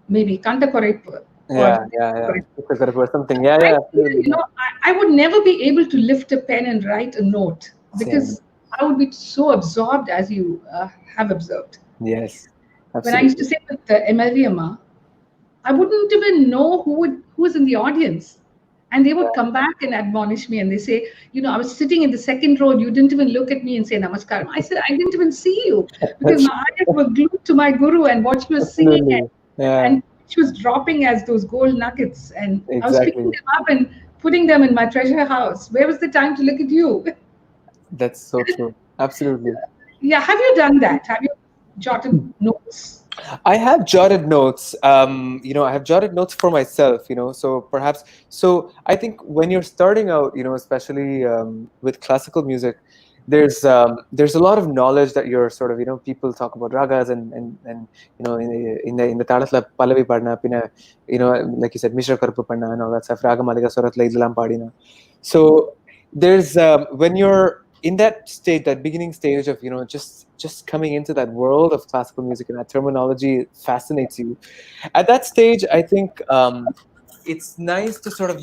maybe Kantakoraipu or Yeah, yeah, yeah. It's a good or something. Yeah, yeah, absolutely. I would never be able to lift a pen and write a note Same. because I would be so absorbed, as you have observed. Yes, When I used to absolutely. sit with MLV Amma, I wouldn't even know who was in the audience. And they would come back and admonish me, and they say, I was sitting in the second row, and you didn't even look at me and say namaskaram. I said, I didn't even see you because That's my eyes were glued to my guru and what she was singing, absolutely. Yeah, and she was dropping as those gold nuggets. And I was picking exactly. them up and putting them in my treasure house. Where was the time to look at you? That's so true. Absolutely. Yeah, have you done that? Have you jotted notes? I have jotted notes. I have jotted notes for myself. So perhaps. So I think when you're starting out, especially with classical music, there's a lot of knowledge that you're sort of people talk about ragas and in the talatla pallavi padna pina like you said mishra karpu padna and all that stuff raga maliga swaratla idlam padina. So there's when you're in that state, that beginning stage of just coming into that world of classical music, and that terminology fascinates you. At that stage, I think it's nice to sort of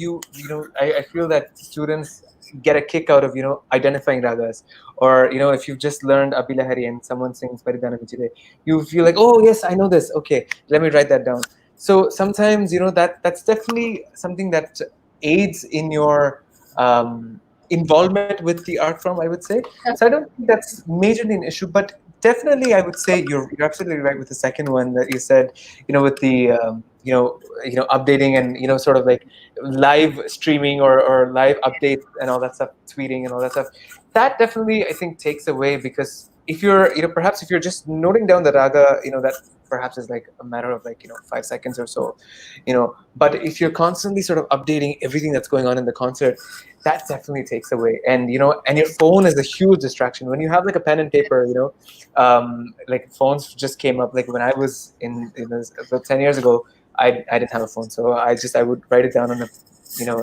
I feel that students get a kick out of identifying ragas, or if you've just learned Abhilahari and someone sings Paridana Vichide, you feel like, oh yes, I know this, okay, let me write that down. So sometimes that's definitely something that aids in your involvement with the art form, I would say. So I don't think that's majorly an issue, but definitely I would say you're absolutely right with the second one that you said, with the updating and sort of like live streaming or live updates and all that stuff, tweeting and all that stuff. That definitely I think takes away, because if you're perhaps if you're just noting down the raga, that perhaps is like a matter of like 5 seconds or so, but if you're constantly sort of updating everything that's going on in the concert, that definitely takes away. And and your phone is a huge distraction when you have like a pen and paper. Like phones just came up, like when I was in this, about 10 years ago. I didn't have a phone, so I would write it down on a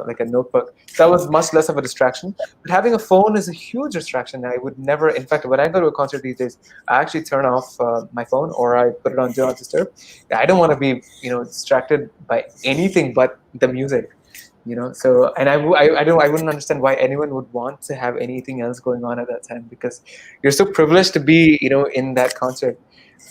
like a notebook. So that was much less of a distraction. But having a phone is a huge distraction. I would never, in fact, when I go to a concert these days, I actually turn off my phone, or I put it on do not disturb. I don't want to be distracted by anything but the music. So, and I wouldn't understand why anyone would want to have anything else going on at that time, because you're so privileged to be in that concert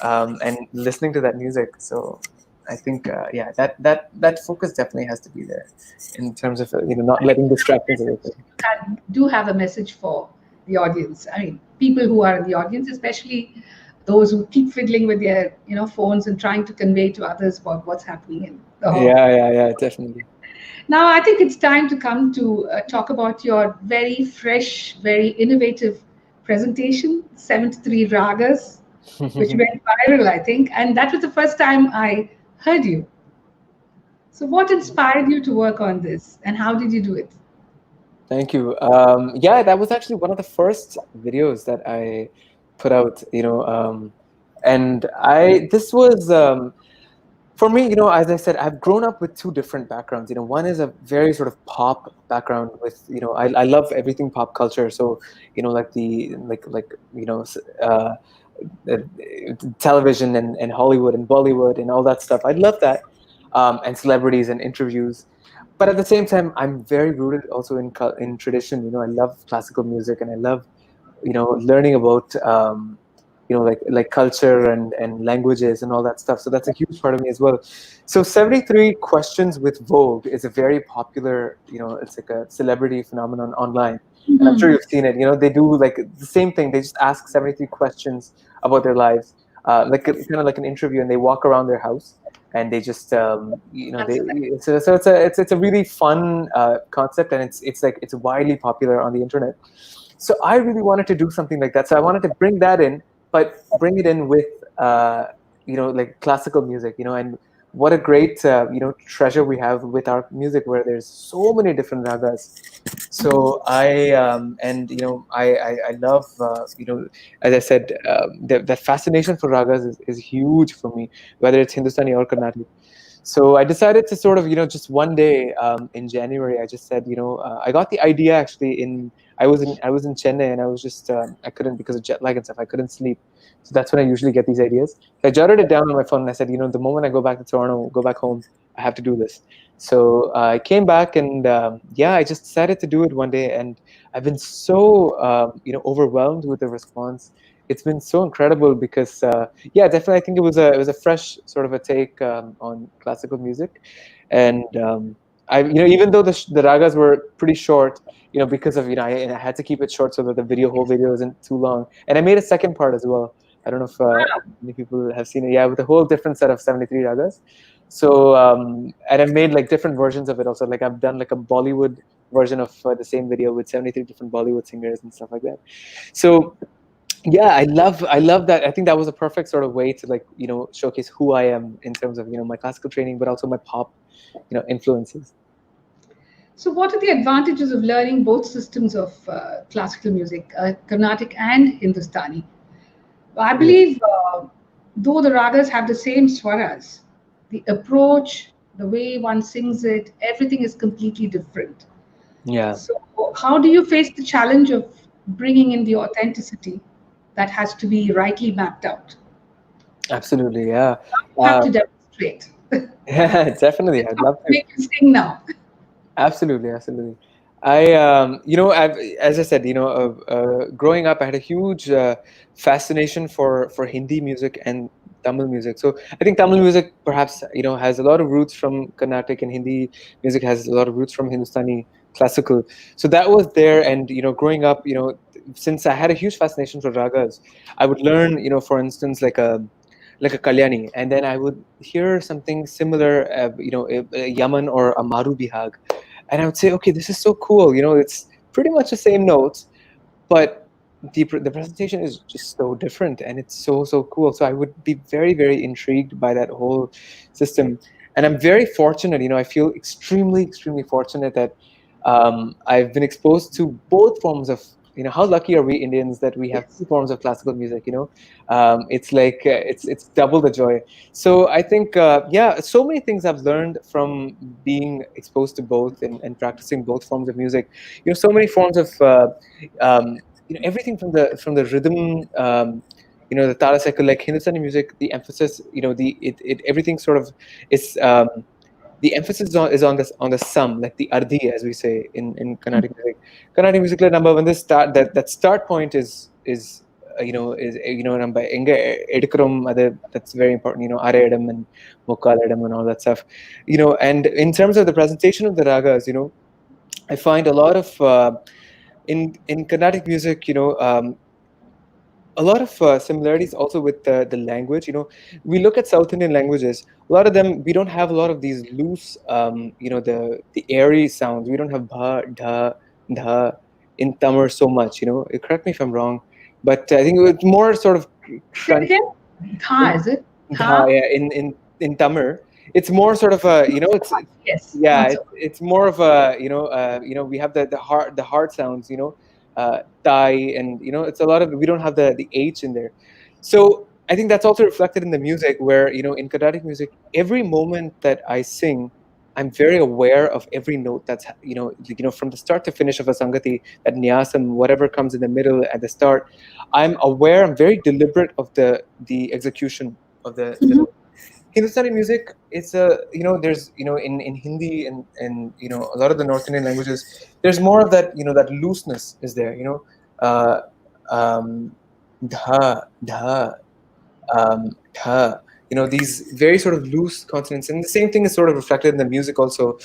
and listening to that music. So I think yeah, that focus definitely has to be there in terms of not letting distractions away. I do have a message for the audience. I mean, people who are in the audience, especially those who keep fiddling with their phones and trying to convey to others about what's happening in the hall. Yeah, yeah, yeah, definitely. Now, I think it's time to come to talk about your very fresh, very innovative presentation, 73 Ragas, which went viral, I think. And that was the first time I heard you. So, what inspired you to work on this, and how did you do it? Thank you. Yeah, that was actually one of the first videos that I put out. And I this was For me, as I said, I've grown up with two different backgrounds. One is a very sort of pop background with, I love everything pop culture. So, like uh, television and Hollywood and Bollywood and all that stuff. I love that, and celebrities and interviews. But at the same time, I'm very rooted also in tradition. I love classical music, and I love learning about like culture and languages and all that stuff. So that's a huge part of me as well. So 73 questions with Vogue is a very popular, it's like a celebrity phenomenon online, and I'm sure Mhm. you've seen it. They do like the same thing. They just ask 73 questions about their lives, like kind of like an interview, and they walk around their house and they just they That's right. so it's a really fun concept, and it's widely popular on the internet. So I really wanted to do something like that. So I wanted to bring that in, but bring it in with like classical music, and what a great treasure we have with our music, where there's so many different ragas. So I love as I said, that fascination for ragas is huge for me, whether it's Hindustani or Carnatic. So I decided to sort of, just one day in January, I just said, I got the idea actually I was in Chennai, and I was just I couldn't, because of jet lag and stuff, I couldn't sleep. So that's when I usually get these ideas. So I jotted it down on my phone, and I said, the moment I go back to Toronto, go back home, I have to do this. So I came back, and yeah, I just decided to do it one day, and I've been so overwhelmed with the response. It's been so incredible because yeah, definitely, I think it was a fresh sort of a take on classical music, and I even though the ragas were pretty short, because of I had to keep it short so that the whole video isn't too long, and I made a second part as well. I don't know if many people have seen it. Yeah, with a whole different set of 73 ragas. So and I've made like different versions of it also. Like I've done like a Bollywood version of the same video with 73 different Bollywood singers and stuff like that. So yeah, I love that. I think that was a perfect sort of way to like showcase who I am in terms of my classical training, but also my pop influences. So, what are the advantages of learning both systems of classical music, Carnatic and Hindustani? I Yeah, believe, though the ragas have the same swaras, the approach, the way one sings it, everything is completely different. yeah, So, how do you face the challenge of bringing in the authenticity that has to be rightly mapped out? absolutely, yeah. You have uh, to demonstrate. yeah, definitely, It's I'd not love to to. make you sing now. Absolutely, absolutely. As I said, growing up, I had a huge fascination for Hindi music and Tamil music. So I think Tamil music perhaps has a lot of roots from Carnatic, and Hindi music has a lot of roots from Hindustani classical. So that was there, and growing up, since I had a huge fascination for ragas, I would learn, for instance, like a Kalyani, and then I would hear something similar, a Yaman or a Maru Bihag, and I would say, okay, this is so cool. It's pretty much the same notes, but the presentation is just so different, and it's so cool. So I would be very very intrigued by that whole system, and I'm very fortunate. I feel extremely fortunate that I've been exposed to both forms of. How lucky are we Indians that we have Yes. two forms of classical music? It's like it's double the joy. So I think yeah, so many things I've learned from being exposed to both and practicing both forms of music. So many forms of um, everything from the rhythm, the tala cycle, like Hindustani music, the emphasis, everything sort of is the emphasis is on the sum, like the ardi, as we say in Carnatic music. Carnatic music like number when this that start point is நம்ம எங்க எடுக்கிறோம் அது, that's very important, அரை இடம் and முக்கால் இடம் and all that stuff. And in terms of the presentation of the ragas, I find a lot of in Carnatic music, a lot of similarities also with the language. We look at South Indian languages. A lot of them, we don't have a lot of these loose, the airy sounds. We don't have bha, dha, dha in Tamil so much. Correct me if I'm wrong, but I think it's more sort of Say it crunch again. Tha, in is it? dha. Tha? Yeah, in Tamil, it's more sort of a it's Yes. yeah, Not so. it's more of a we have the hard sounds, thai, and it's a lot of, we don't have the h in there. So I think that's also reflected in the music, where in Carnatic music, every moment that I sing, I'm very aware of every note that's from the start to finish of a sangati, that nyasam, whatever comes in the middle at the start, I'm aware. I'm very deliberate of the execution of the Mhm. note. Hindustani music, it's a there's in Hindi and a lot of the North Indian languages, there's more of that that looseness is there. Uh, dha dha dha. These very sort of loose consonants, and the same thing is sort of reflected in the music also.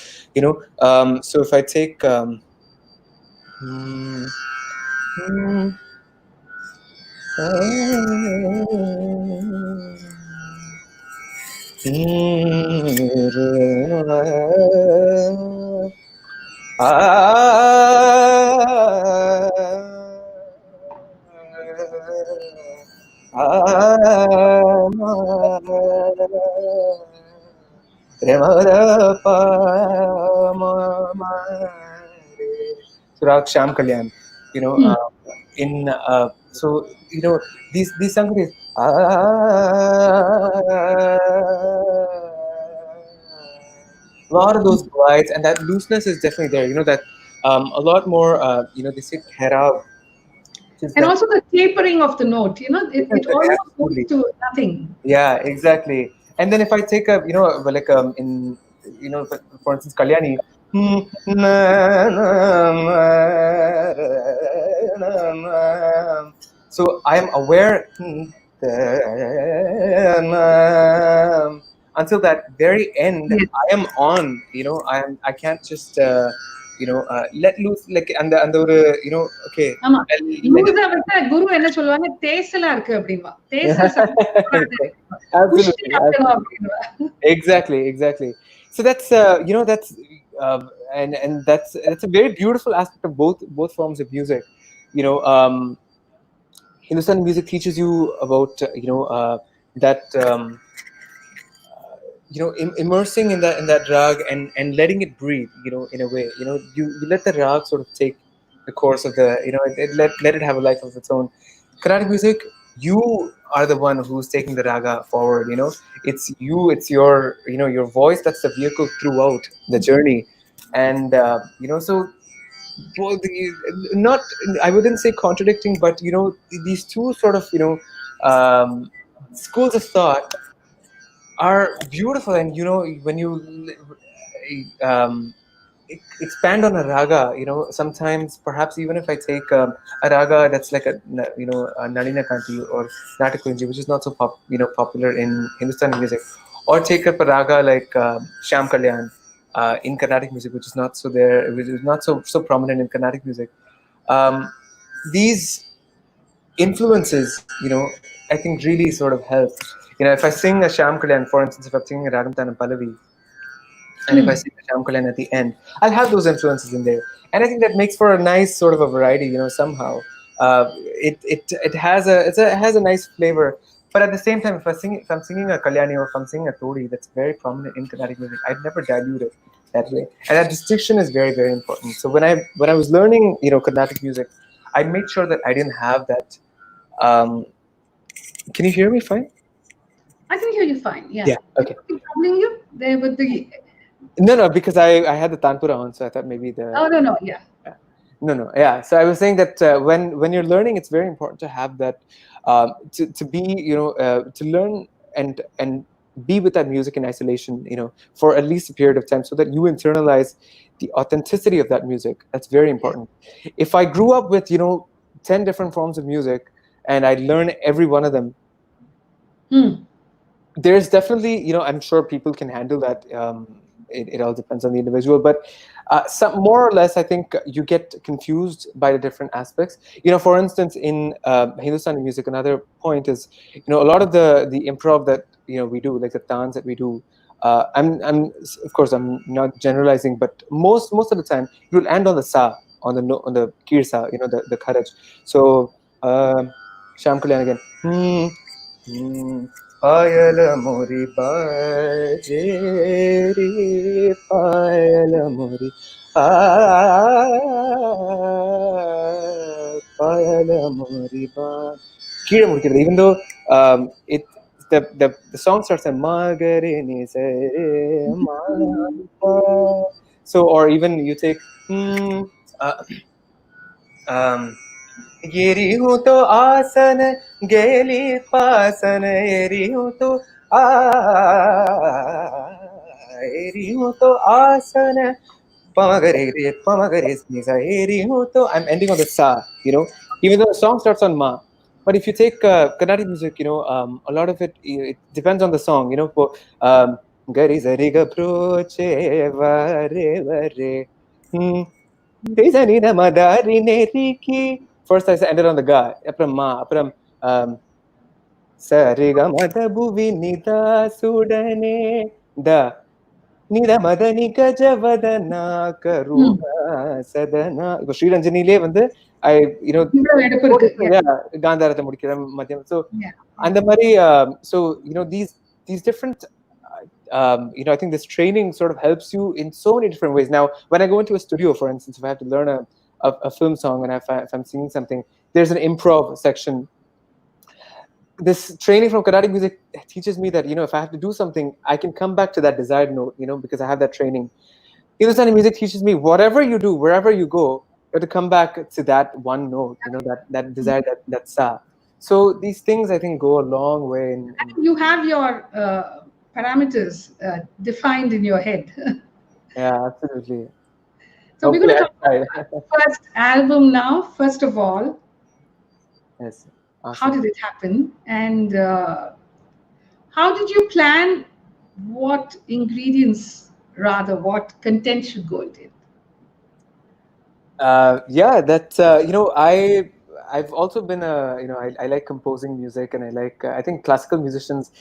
So if I take hmm, hmm, Surag Sham Kalyan, Hmm. in so these sangatis, a lot of those glides and that looseness is definitely there. That a lot more. They say thera, which is And that. also the tapering of the note, it almost goes Absolutely. to nothing. Yeah, exactly. And then if I take a, like in, for instance, Kalyani, so I am aware until that very end. Yes. I am on. I can't just let loose like and the okay. ஆமா. Let it. லூசா விட்டா குரு என்ன சொல்லுவாங்க, தேசலா இருக்கு அப்படின்னுவா. தேசல் சத்தம் போடாத. புஷ்டி Absolutely, கட்டணும் absolutely. அப்படின்னுவா. Exactly. So that's that's and that's a very beautiful aspect of both forms of music. You know, Hindustani music teaches you about that immersing in that rag and letting it breathe. In a way, you let the rag sort of take the course of let it have a life of its own. Carnatic music, you are the one who's taking the raga forward. It's you, it's your voice that's the vehicle throughout the journey, and so well, not I wouldn't say contradicting, but these two sort of schools of thought are beautiful, and when you um, expand on a raga, sometimes perhaps even if I take a raga that's like a Nalina Kanti or Natakunji, which is not so popular in Hindustani music, or take up a raga like Sham Kalyan in Carnatic music, which is not so there, which is not so prominent in Carnatic music. Um, these influences, I think really sort of help. If I sing a Sham Kalyan, for instance, if I'm singing a Ragam Tanam Pallavi, and if I Hmm. sing the Shamkalan at the end, I'll have those influences in there, and I think that makes for a nice sort of a variety. Somehow it has a nice flavor. But at the same time, if I'm singing a Kalyani or if I'm singing a Todi, that's very prominent in Carnatic music, I'd never dilute it that way, and that distinction is very very important. So when I was learning Carnatic music, I made sure that I didn't have that. Um, can you hear me fine? I can hear you fine. Yeah. Yeah. Is Okay. something troubling you there with the? No, because I had the tanpura on, so I thought maybe the. Oh no, no, yeah. Yeah. No. Yeah. So I was saying that when you're learning, it's very important to have that to be to learn and be with that music in isolation, for at least a period of time, so that you internalize the authenticity of that music. That's very Yes. important. If I grew up with 10 different forms of music and I learn every one of them, Hmm. there's definitely I'm sure people can handle that. It all depends on the individual, but some more or less I think you get confused by the different aspects. For instance, in Hindustani music, another point is a lot of the improv that we do, like the tans that we do. I'm of course I'm not generalizing, but most of the time you'll end on the sa, on the no, on the kir sa, the kharaj. So Sham Kalyan again. पायल मोरी बाजेरी पायल मोरी आ पायल मोरी बा கீழே முடிக்கிறது even though it the song starts in ma ga re ni sa re ma pa. So, or even you take uh, um, गिरी हूँ तो आसन गेली पासन एरी हूँ तो आ एरी हूँ तो आसन pamagare re pamagare nisa eri hoo to. I'm ending on the sa, even though the song starts on ma. But if you take Carnatic music, a lot of it depends on the song. Gari zari ga proche vare vare. Rizani na madari neri ki. First I ended on the ga, apram ma, apram sa re ga mada bhuvi nida sudane da. Nida madani gajavadana karuna sadana. இப்போ ஸ்ரீரஞ்சனிலே வந்து I இவ்வளவு எடுப்பு இருக்கு. காந்தாரத்தை முடிக்கிறேன் மத்தியம். So Yeah. அந்த மாதிரி so these different I think this training sort of helps you in so many different ways. Now when I go into a studio, for instance, if I have to learn a film song, and if I'm singing something, there's an improv section. This training from Carnatic music teaches me that if I have to do something, I can come back to that desired note, because I have that training. Hindustani music teaches me whatever you do, wherever you go, you have to come back to that one note, that desire, that sa. So these things I think go a long way You have your parameters defined in your head. Yeah, absolutely. So we're going to talk Hopefully about the first album now. First of all, yes. how Awesome. did it happen? And how did you plan what ingredients, rather, what content should go into it? Yeah, that I've also been I like composing music, and I like I think classical musicians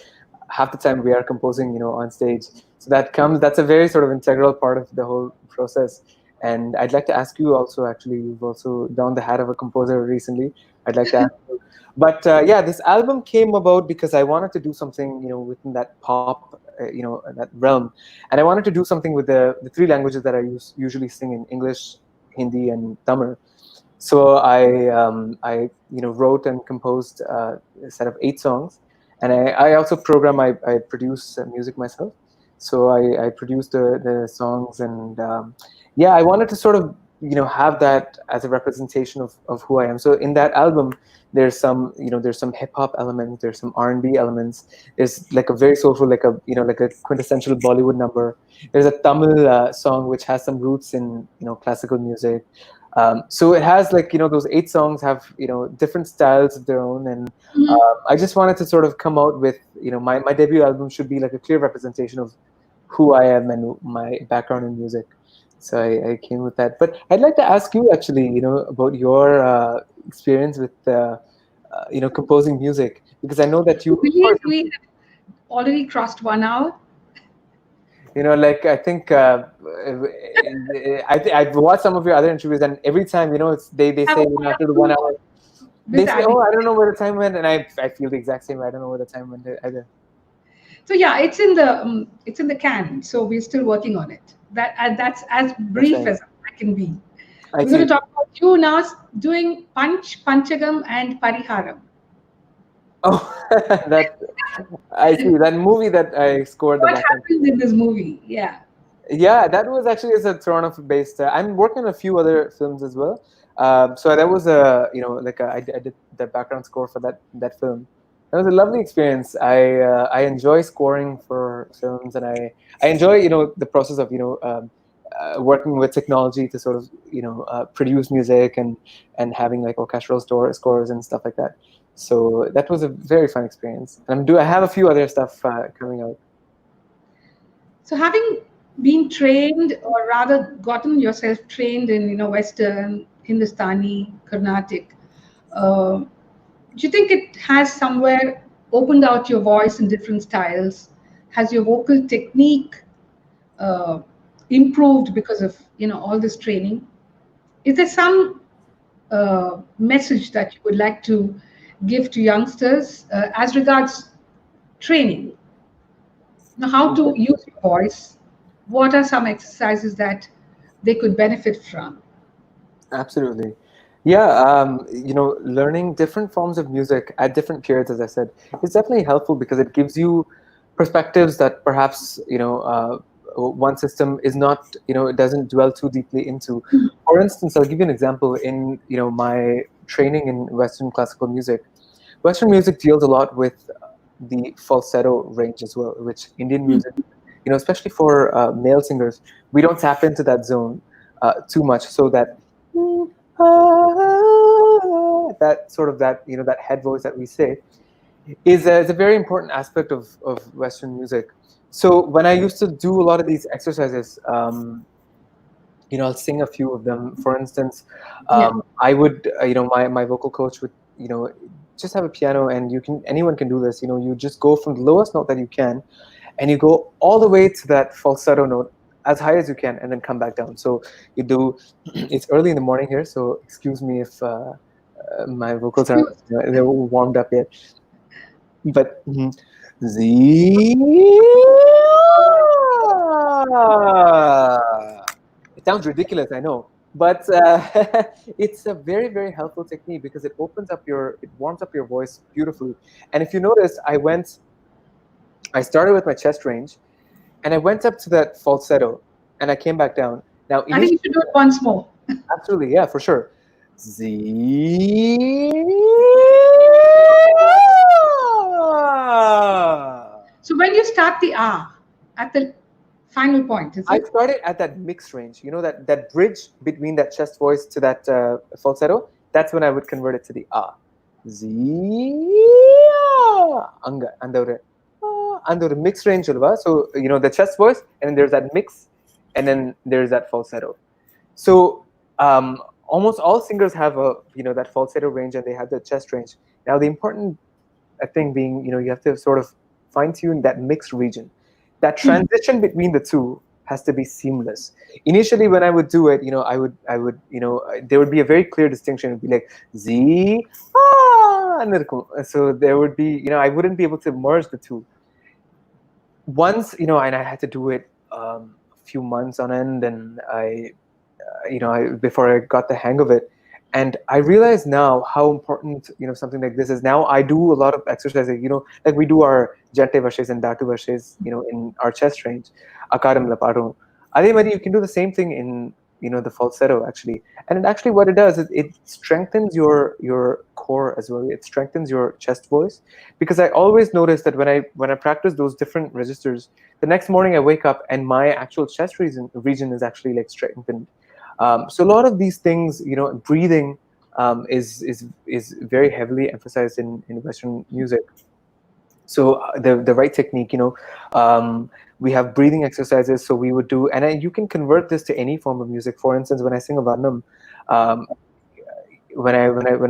half the time we are composing on stage, so that's a very sort of integral part of the whole process. And I'd like to ask you also, actually, you've also donned the hat of a composer recently. I'd like to ask you, but yeah, this album came about because I wanted to do something within that pop that realm, and I wanted to do something with the three languages that I usually sing in: English, Hindi, and Tamil. So I wrote and composed a set of 8 songs, and I also program. I produce music myself. So I produced the songs, and yeah, I wanted to sort of have that as a representation of who I am. So in that album, there's some hip hop elements, there's some R&B elements, there's like a very soulful, like a quintessential Bollywood number. There's a Tamil song which has some roots in classical music. So it has those 8 songs have different styles of their own, and I just wanted to sort of come out with my debut album should be like a clear representation of who I am and my background in music. So I came with that. But I'd like to ask you actually, about your experience with composing music, because I know that you, of Believe course, we have already crossed 1 hour. like I think I've watched some of your other interviews, and every time they Have say a after the follow-up 1 hour, they with say, Abby. oh, I don't know where the time went, and I feel the exact same way. I don't know where the time went either. So yeah, it's in the can. So we're still working on it. That's as That's brief right. as I can be. I We're going to see. talk about you now doing Panchagam, and Pariharam. Oh, that I see that movie that I scored the What background. happens in this movie? Yeah. Yeah, that was actually as a Toronto based. I'm working on a few other films as well. So that was I did the background score for that film. That was a lovely experience. I enjoy scoring for films, and I enjoy the process of working with technology to sort of produce music and having like orchestral scores and stuff like that. So that was a very fun experience. And I have a few other stuff coming out. So having been trained, or rather gotten yourself trained in Western, Hindustani, Carnatic, do you think it has somewhere opened out your voice in different styles? Has your vocal technique uh, improved because of all this training? Is there some message that you would like to give to youngsters as regards training? How to use your voice? What are some exercises that they could benefit from? Absolutely. Yeah, learning different forms of music at different periods, as I said, is definitely helpful because it gives you perspectives that perhaps one system is not, it doesn't dwell too deeply into. For instance, I'll give you an example. In my training in Western classical music, Western music deals a lot with the falsetto range as well, which Indian music, especially for male singers, we don't tap into that zone too much, so that that sort of that head voice that we say is a very important aspect of Western music. So when I used to do a lot of these exercises, I'll sing a few of them. For instance, Yeah. I would, my vocal coach would, just have a piano, and anyone can do this. You just go from the lowest note that you can, and you go all the way to that falsetto note as high as you can, and then come back down. So you do. It's early in the morning here, so excuse me if my vocals aren't Excuse. they're warmed up yet. But Z. It sounds ridiculous, I know, but it's a very, very helpful technique because it warms up your voice beautifully. And if you notice, I started with my chest range, and I went up to that falsetto, and I came back down. Now, I think initially, you should do it once more. absolutely, yeah, for sure. Z. So when you start the R at the final point, is I it? started at that mix range, that bridge between that chest voice to that falsetto. That's when I would convert it to the ah. Z anga and the mix range alva. So the chest voice, and then there's that mix, and then there's that falsetto. So almost all singers have that falsetto range, and they have the chest range. Now the important thing being, you have to sort of fine tune that mixed region. That transition between the two has to be seamless. Initially, when I would do it, there would be a very clear distinction. It would be like Z, and so there would be, I wouldn't be able to merge the two. Once, and I had to do it a few months on end, and before I got the hang of it. And I realize now how important, something like this is. Now I do a lot of exercising, like we do our jante vashes and datu vashes, in our chest range, akaram laparum. Adhe mari, you can do the same thing in, the falsetto actually. And actually what it does is it strengthens your core as well. It strengthens your chest voice, because I always notice that when I practice those different registers, the next morning I wake up and my actual chest region is actually like strengthened. So a lot of these things, breathing is very heavily emphasized in Western music. So the right technique, we have breathing exercises. So we would do, and you can convert this to any form of music. For instance, when I sing a varnam, um, when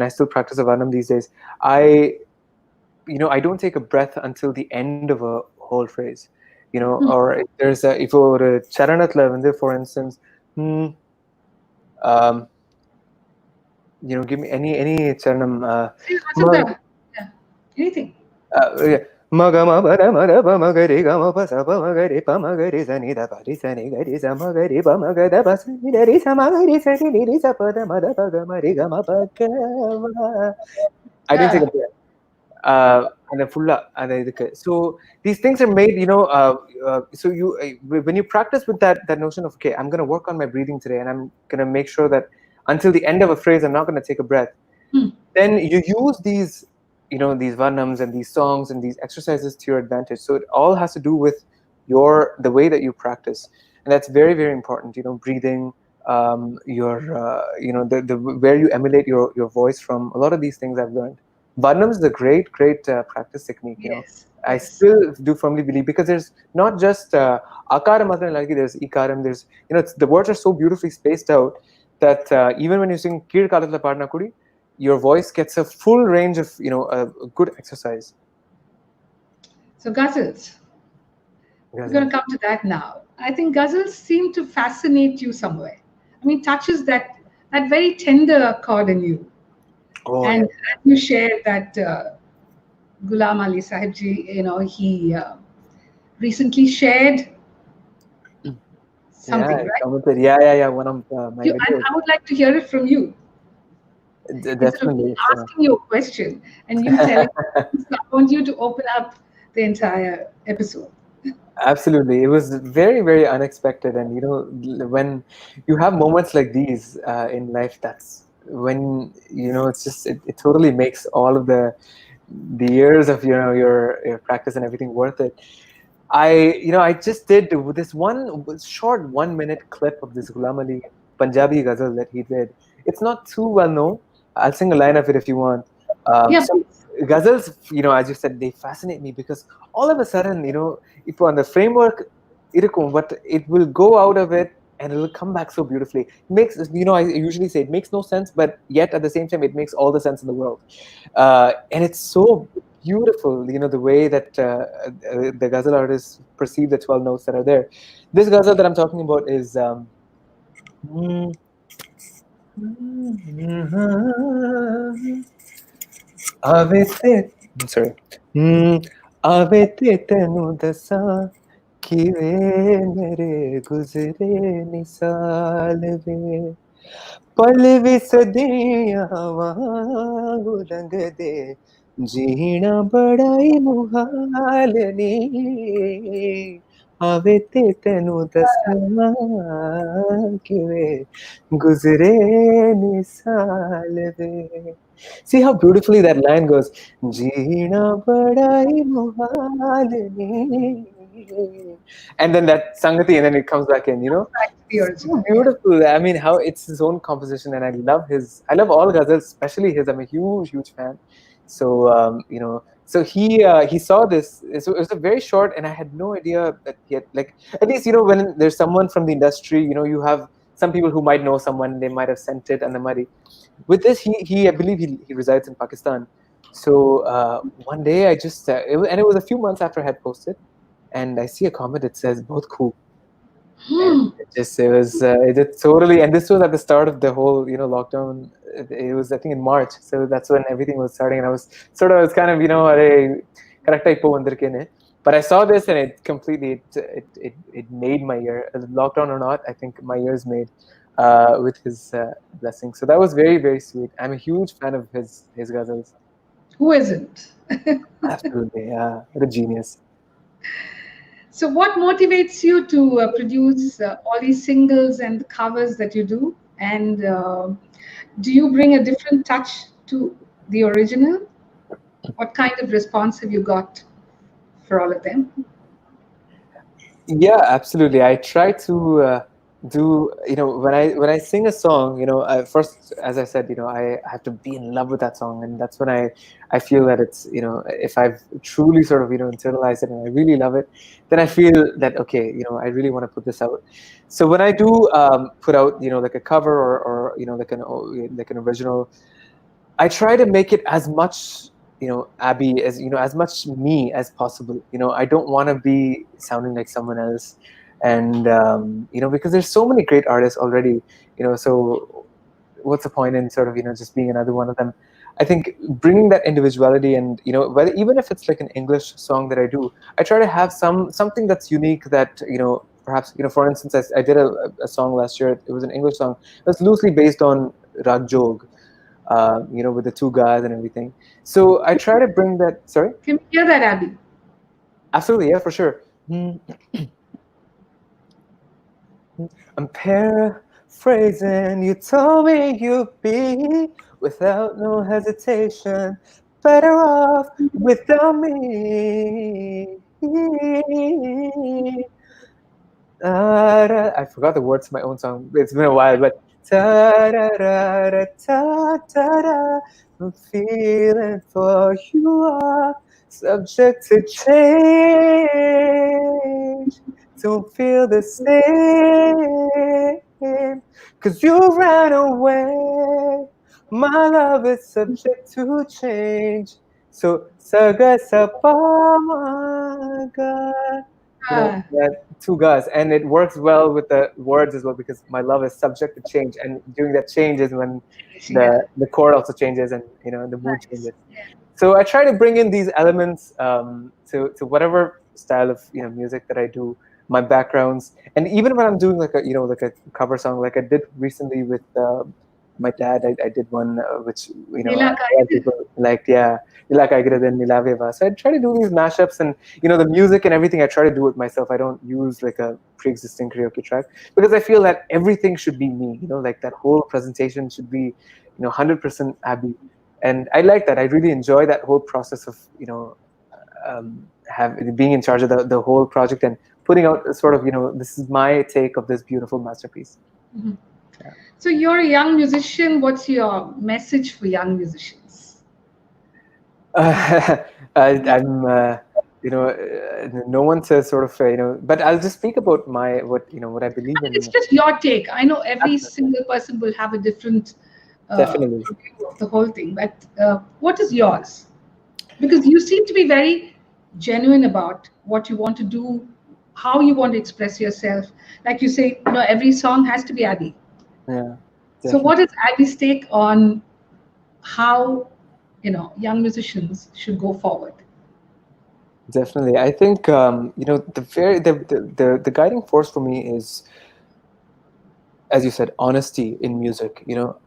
I still practice a varnam these days, I don't take a breath until the end of a whole phrase, or if there's a if ஒரு சரணத்துல வந்து, for instance, hmm, um, give me any charanam. See, much of them. Yeah. Anything. Yeah. Magama bara mara pa magari gama pa sa pa magari pa magari sa ni da pa ri sa ni gari sa magari pa magada pa sa ni da ri sa magari sa ni ri sa pa da ma da pa ga ma ri gama pa ka ma. I didn't take Yeah. a breath. And then full and then so these things are made, so when you practice with that notion of, okay, I'm going to work on my breathing today, and I'm going to make sure that until the end of a phrase I'm not going to take a breath. Then you use these varnams and these songs and these exercises to your advantage. So it all has to do with the way that you practice, and that's very, very important. Breathing, your the where you emulate your voice from. A lot of these things I've learned. Varnam is a great, great practice technique. Yes. I Yes. still do firmly believe, because there's not just akara matram lagi, there's ikaram, there's the words are so beautifully spaced out that even when you sing Kir Kalatla Padna Kudi, your voice gets a full range of a good exercise. So ghazals. We're going to come to that now. I think ghazals seem to fascinate you somewhere. I mean, touches that very tender chord in you. Oh, And yeah. you shared that Ghulam Ali Sahib ji, he recently shared something, Yeah, right? commented. Yeah. One of my And videos. I would like to hear it from you. Instead of me Definitely. asking you a question and you telling me, I want you to open up the entire episode. Absolutely. It was very, very unexpected. And, when you have moments like these in life, that's when, it's just, it totally makes all of the years of, your practice and everything worth it. I just did this one short 1 minute clip of this Ghulam Ali Punjabi ghazal that he did. It's not too well known. I'll sing a line of it if you want. Yeah, So ghazals, as you said, they fascinate me because all of a sudden, இப்போ அந்த framework இருக்கும், but it will go out of it and it will come back so beautifully. It makes, I usually say it makes no sense, but yet at the same time, it makes all the sense in the world. And it's so beautiful, the way that the ghazal artists perceive the 12 notes that are there. This ghazal that I'm talking about is Avete, sorry. Avete tenu dasa kive mere guzre nisal ve पल भी सदियां वांगू रंग दे जीना बड़ा ही मुहाल नी आवे ते तेनू दसना किवे गुजरे नी साल वे. See how beautifully that line goes. जीना बड़ा ही मुहाल नी. And then that sangati, and then it comes back in, back to the so original. Yeah. beautiful. I mean, how it's his own composition, and I love all ghazals, especially his. I'm a huge, huge fan. So, so he saw this. So it was a very short, and I had no idea that he had, like, at least, when there's someone from the industry, you have some people who might know someone, they might have sent it, and the money. With this, I believe he resides in Pakistan. So one day I just, and it was a few months after I had posted, and I see a comment that says, "Both cool." And it totally, and this was at the start of the whole lockdown. It was, I think, in March, so that's when everything was starting, and I was kind of correct typo vandirukene. But I saw this and it completely it made my year, lockdown or not. I think my year's made with his blessing. So that was very, very sweet. I'm a huge fan of his ghazals. Who isn't? Absolutely, yeah, what a genius. So, what motivates you to produce all these singles and covers that you do? And do you bring a different touch to the original? What kind of response have you got for all of them? Yeah, absolutely. I try to do, when I sing a song, first, as I said, I have to be in love with that song, and that's when I feel that it's, if I've truly sort of internalized it and I really love it, then I feel that, okay, I really want to put this out. So when I do put out, like a cover, or like an original, I try to make it as much, Abby, as as much me as possible. I don't want to be sounding like someone else, and because there's so many great artists already. So what's the point in sort of just being another one of them? I think bringing that individuality, and whether, even if it's like an English song that I do, I try to have something that's unique, that perhaps for instance, I did a song last year. It was an English song. It was loosely based on Rag Jog, with the two guys and everything. So I try to bring that. Sorry, Can we hear that, Abby? absolutely, yeah, for sure. I'm paraphrasing. You told me you'd be without no hesitation, better off without me. I forgot the words to my own song. It's been a while, but ta da da da ta ta da. I'm feeling for you are subject to change. Don't feel the same, 'cause you ran away. My love is subject to change. So saga sapamaga. Ah, That two guys, and it works well with the words as well, because my love is subject to change, and during that change is when yeah, the chord also changes, and the mood nice. changes. So I try to bring in these elements to whatever style of music that I do, my backgrounds, and even when I'm doing like a like a cover song, like I did recently with my dad, I did one which Nila a lot of people liked. Yeah, Nila Kaigira then Nilaveva. So I try to do these mashups, and the music and everything. I try to do it myself. I don't use like a pre-existing karaoke track because I feel that everything should be me. Like that whole presentation should be 100% Abby, and I like that. I really enjoy that whole process of have being in charge of the whole project and putting out sort of this is my take of this beautiful masterpiece. Mhm. Yeah. So you're a young musician. What's your message for young musicians? I'm no one says sort of but I'll just speak about my what I believe It's in. just your take. I know every Absolutely. single person will have a different Definitely. view of the whole thing, but what is yours? Because you seem to be very genuine about what you want to do, how you want to express yourself. Like you say, every song has to be Abby. Yeah, So, definitely. what is Abby's take on how young musicians should go forward? Definitely. I think the very the guiding force for me is, as you said, honesty in music.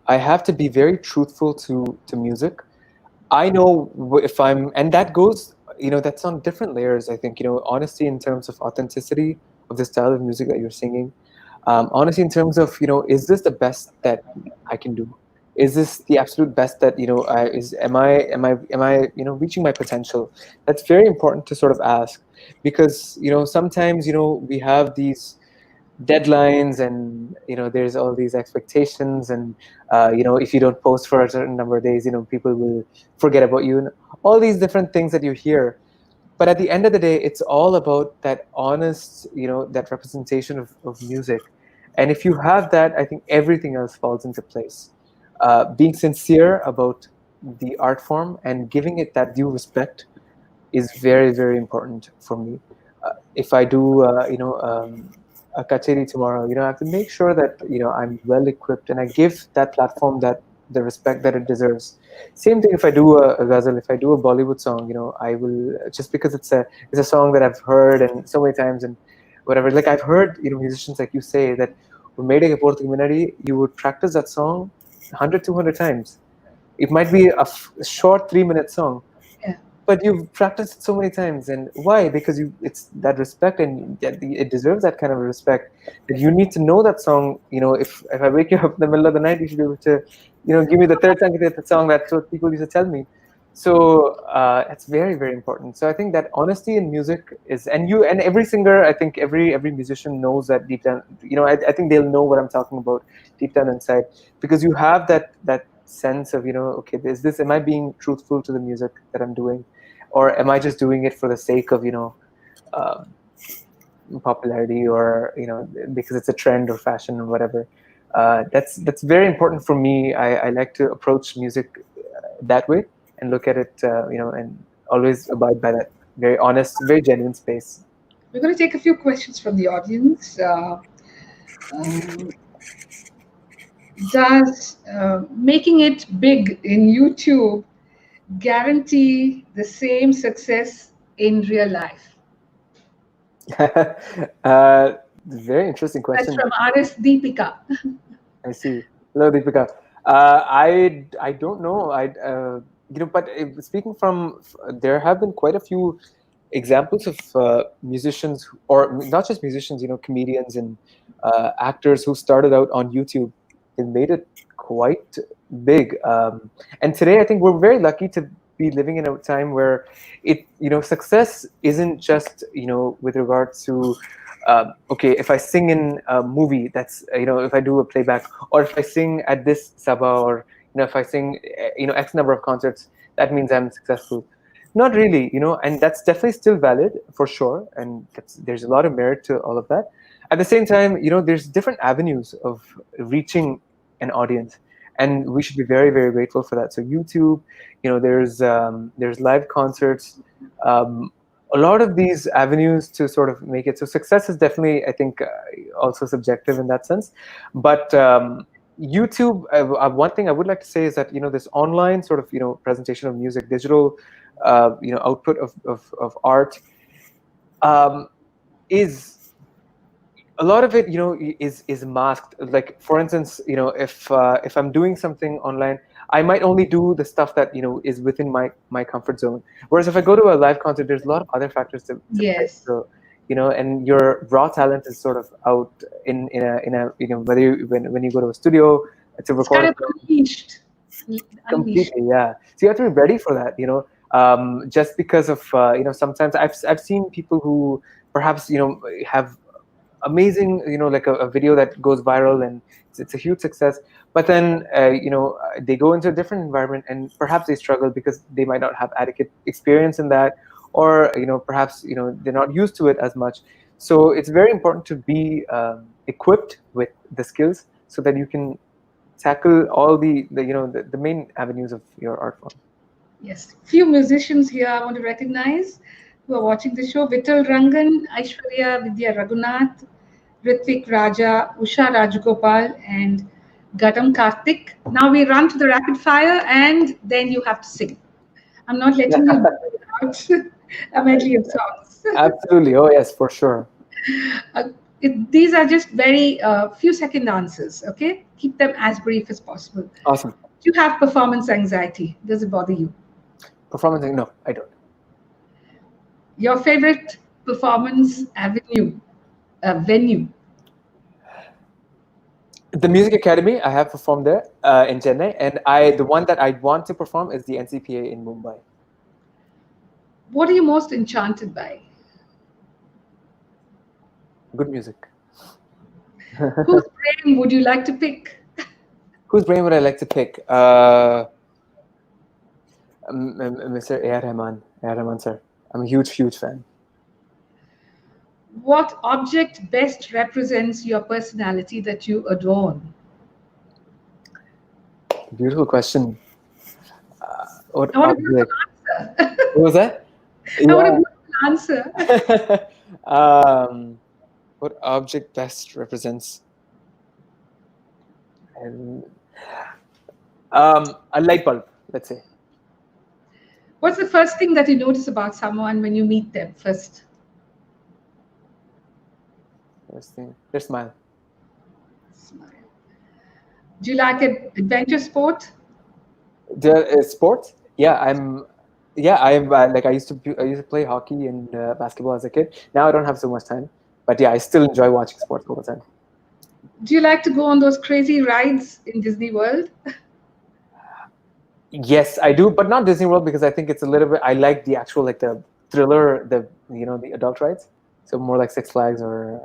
I have to be very truthful to music. I know if I'm, and that goes, that's on different layers. I think, honesty in terms of authenticity of the style of music that you're singing. Honesty in terms of, is this the best that I can do? Is this the absolute best that, reaching my potential? That's very important to sort of ask because, sometimes, we have these deadlines and there's all these expectations and if you don't post for a certain number of days people will forget about you and all these different things that you hear, but at the end of the day it's all about that honest that representation of music, and if you have that I think everything else falls into place. Being sincere about the art form and giving it that due respect is very, very important for me. If I do, a kacheri tomorrow, I have to make sure that I'm well equipped and I give that platform that the respect that it deserves. Same thing if I do a ghazal, if I do a Bollywood song, I will just because it's a song that I've heard and so many times and whatever. Like I've heard musicians like you say that made a minari, you would practice that song 100, 200 times. It might be a short 3-minute song, Yeah. but you've practiced it so many times, and why? Because it's that respect, and it deserves that kind of respect. That you need to know that song. If I wake you up in the middle of the night, you should be able to, give me the third Sankirtan song. That's what people used to tell me. So it's very, very important. So I think that honesty in music is, and every singer, I think every musician knows that deep down. I think they'll know what I'm talking about deep down inside because you have that sense of okay, is this, am I being truthful to the music that I'm doing, or am I just doing it for the sake of um, popularity, or because it's a trend or fashion or whatever. That's very important for me. I like to approach music that way and look at it and always abide by that very honest, very genuine space. We're going to take a few questions from the audience. Um, does making it big in YouTube guarantee the same success in real life? Very interesting That's question. from RS Deepika. I see. Hello, Deepika. I don't know. But speaking from, there have been quite a few examples of musicians, or not just musicians, comedians and actors who started out on YouTube and made it quite big. And today, I think we're very lucky to be living in a time where success isn't just with regards to okay, if I sing in a movie, that's if I do a playback, or if I sing at this sabha, or if I sing X number of concerts, that means I'm successful. Not really, and that's definitely still valid for sure, and there's a lot of merit to all of that. At the same time, there's different avenues of reaching an audience, and we should be very, very grateful for that. So YouTube, there's live concerts. Um, a lot of these avenues to sort of make it so success is definitely, I think, also subjective in that sense, but YouTube, one thing I would like to say is that this online sort of presentation of music, digital output of art, um, is A lot of it, is masked. Like for instance, if I'm doing something online, I might only do the stuff that is within my comfort zone. Whereas if I go to a live concert, there's a lot of other factors to play. Yes. So and your raw talent is sort of out in a whether when you go to a studio to It's record kind a of song. unleashed. Unleashed. Completely, yeah. So you have to be ready for that, just because of sometimes I've seen people who perhaps have amazing, like a video that goes viral and it's a huge success, but then they go into a different environment and perhaps they struggle because they might not have adequate experience in that, or perhaps they're not used to it as much. So it's very important to be equipped with the skills so that you can tackle all the main avenues of your art form. Yes. Few musicians here I want to recognize who are watching the show. Vittal Rangan, Aishwarya Vidya Ragunath, Ritvik Raja, Usha Rajagopal, and Gatam Karthik. Now we run to the rapid fire and then you have to sing. I'm not letting you do it without a medley of songs. Absolutely. Oh yes, for sure. Uh, these are just very few second answers, okay? Keep them as brief as possible. Awesome. Do you have performance anxiety? Does it bother you? Performance? No, I don't. Your favorite performance avenue, venue? The Music Academy, I have performed there in Chennai, and the one that I want to perform is the NCPA in Mumbai. What are you most enchanted by? Good music. Whose brain would you like to pick? Whose brain would I like to pick? Mr. A.R. Rahman. A.R. Rahman, sir. I'm a huge, huge fan. What object best represents your personality that you adorn? Beautiful question. What I want a object? beautiful answer. What was that? I want a Yeah. beautiful answer. What object best represents and a light bulb, let's say. What's the first thing that you notice about someone when you meet them first? First thing, their smile. Smile. Do you like adventure sport? There is sports. Yeah, I'm. Yeah, I'm like I used to play hockey and basketball as a kid. Now I don't have so much time, but yeah, I still enjoy watching sports all the time. Do you like to go on those crazy rides in Disney World? Yes, I do, but not Disney World because I think it's a little bit. I like the actual like the thriller, the adult rides. So more like Six Flags or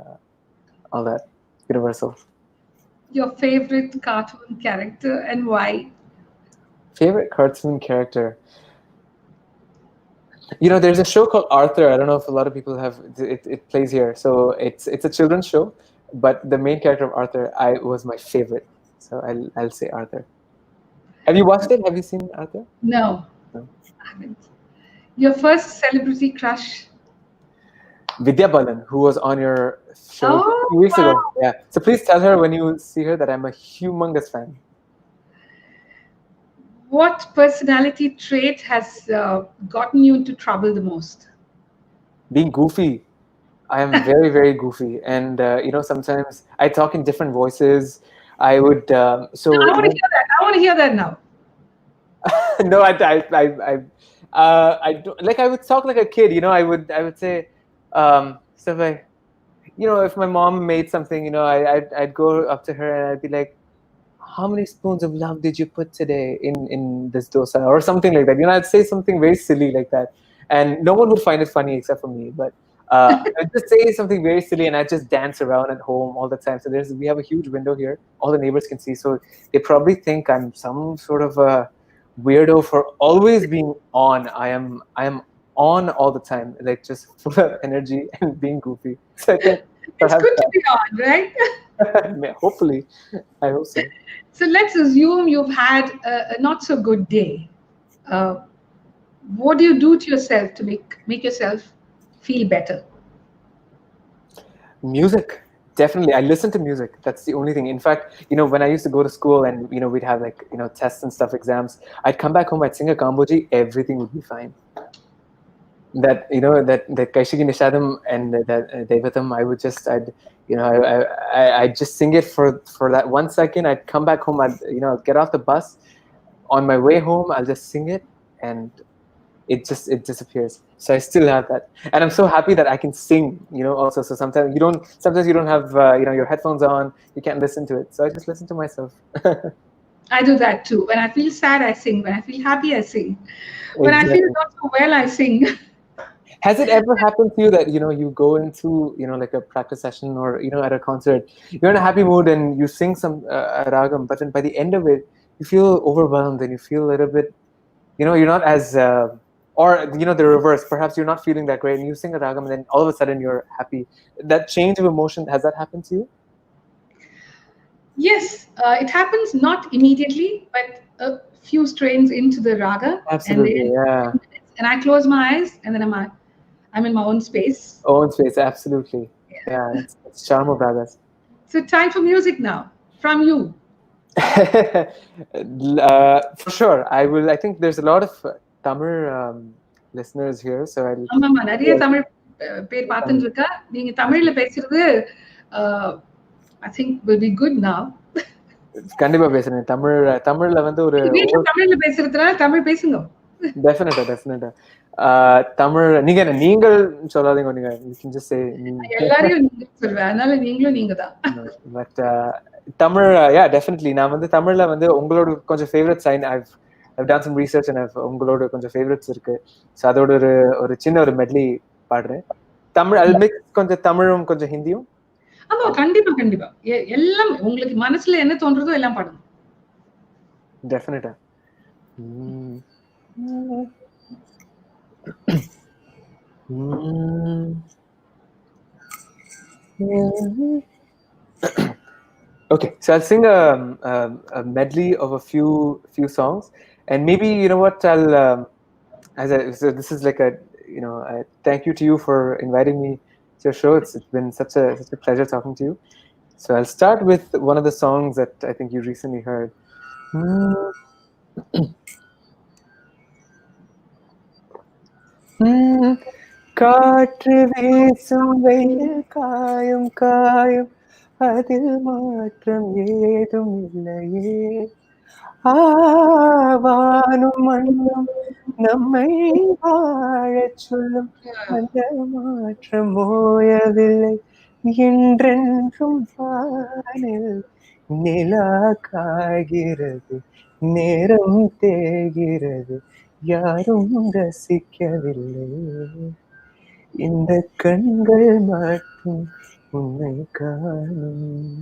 all that, Universal. Your favorite cartoon character and why? Favorite cartoon character. There's a show called Arthur. I don't know if a lot of people have it plays here. So it's a children's show, but the main character of Arthur I was my favorite. So I'll say Arthur. Have you watched it? Have you seen Arthur? No, No. I haven't. Your first celebrity crush? Vidya Balan, who was on your show a Oh, few weeks wow. ago. Yeah. So please tell her when you see her that I'm a humongous fan. What personality trait has gotten you into trouble the most? Being goofy. I am very, very goofy. And, sometimes I talk in different voices. I would, I want to hear that. I want to hear that now. no, I don't, like I would talk like a kid. I would say stuff like, if my mom made something, I'd go up to her and I'd be like, how many spoons of love did you put today in this dosa or something like that? I'd say something very silly like that, and no one would find it funny except for me. But I'd just say something very silly, and I'd just dance around at home all the time. So we have a huge window here, all the neighbors can see. So they probably think I'm some sort of a weirdo for always being on. I am on all the time, like just full of energy and being goofy. So I think It's perhaps good to be on, right? hopefully, I hope so. So let's assume you've had a not so good day. Uh, what do you do to yourself to make yourself feel better? Music, definitely. I listen to music. That's the only thing. In fact, when I used to go to school and we'd have like tests and stuff, exams, I'd come back home, I'd sing a Kamboji, everything would be fine. that that Kaishiki Nishadam and that Devatam, I'd just sing it for that 1 second. I'd come back home. I'd get off the bus. On my way home, I'll just sing it, and it disappears. So I still have that, and I'm so happy that I can sing. Also, so sometimes you don't have your headphones on. You can't listen to it. So I just listen to myself. I do that too. When I feel sad, I sing. When I feel happy, I sing. When I feel Exactly. not so well, I sing. Has it ever happened to you that you go into like a practice session, or at a concert, you're in a happy mood and you sing some a ragam, but then by the end of it you feel overwhelmed and you feel a little bit, you're not as or the reverse, perhaps you're not feeling that great and you sing a ragam and then all of a sudden you're happy. That change of emotion, has that happened to you? Yes, it happens not immediately, but a few strains into the raga, and Absolutely, then yeah. and I close my eyes, and then I'm in my own space. Own space, absolutely. Yeah. Yeah, it's charm of ragas. So time for music now from you. For sure, I will. I think there's a lot of Tamil listeners here, so ஆமாமா நிறைய I'll. Tamil பேர் பார்த்துட்டு இருக்கா. நீங்க தமிழ்ல பேசுறது I think will be good now. கண்டிப்பா பேசுறேன். தமிழ்ல வந்து ஒரு வீட்டுல தமிழ்ல பேசுறதுனால தமிழ் பேசுங்க. டெஃபினட்டா தமிழ் நீங்கள் சொல்லாதீங்க, நீங்க you can just say எல்லாரையும் நீங்க சொல்வேன், அதனால நீங்களும் நீங்க தான். But Tamil, yeah, definitely. நான் வந்து தமிழ்ல வந்து உங்களோட கொஞ்சம் favourite sign I've done some research and உங்களோட கொஞ்சம் ஃபேவரட்ஸ் இருக்கு. ஸோ அதோட ஒரு சின்ன ஒரு மெட்லி பாடுறேன். தமிழ் I'll mix கொஞ்சம் தமிழும் கொஞ்சம் ஹிந்தியும். ஆமா, கண்டிப்பா கண்டிப்பா. எல்லாம் உங்களுக்கு மனசுல என்ன தோன்றதோ எல்லாம் பாடுங்க. டெஃபினட்டா. Okay, so I'll sing a medley of a few songs, and maybe what I'll so this is like a thank you to you for inviting me to your show. It's been such a pleasure talking to you. So I'll start with one of the songs that I think you recently heard. காற்று வீசும் வெயில் காயும் காயும் அதில் மாற்றம் ஏதும் இல்லையே, ஆவானும் மண்ணும் நம்மை வாழச் சொல்லும் அந்த மாற்றம் ஓயவில்லை, என்றென்றும் வானில் நிலா காய்கிறது, நேரம் தேய்கிறது, யாரும் ரசிக்கவில்லை, இந்த கண்கள் மட்டும் உன்னை காணும்.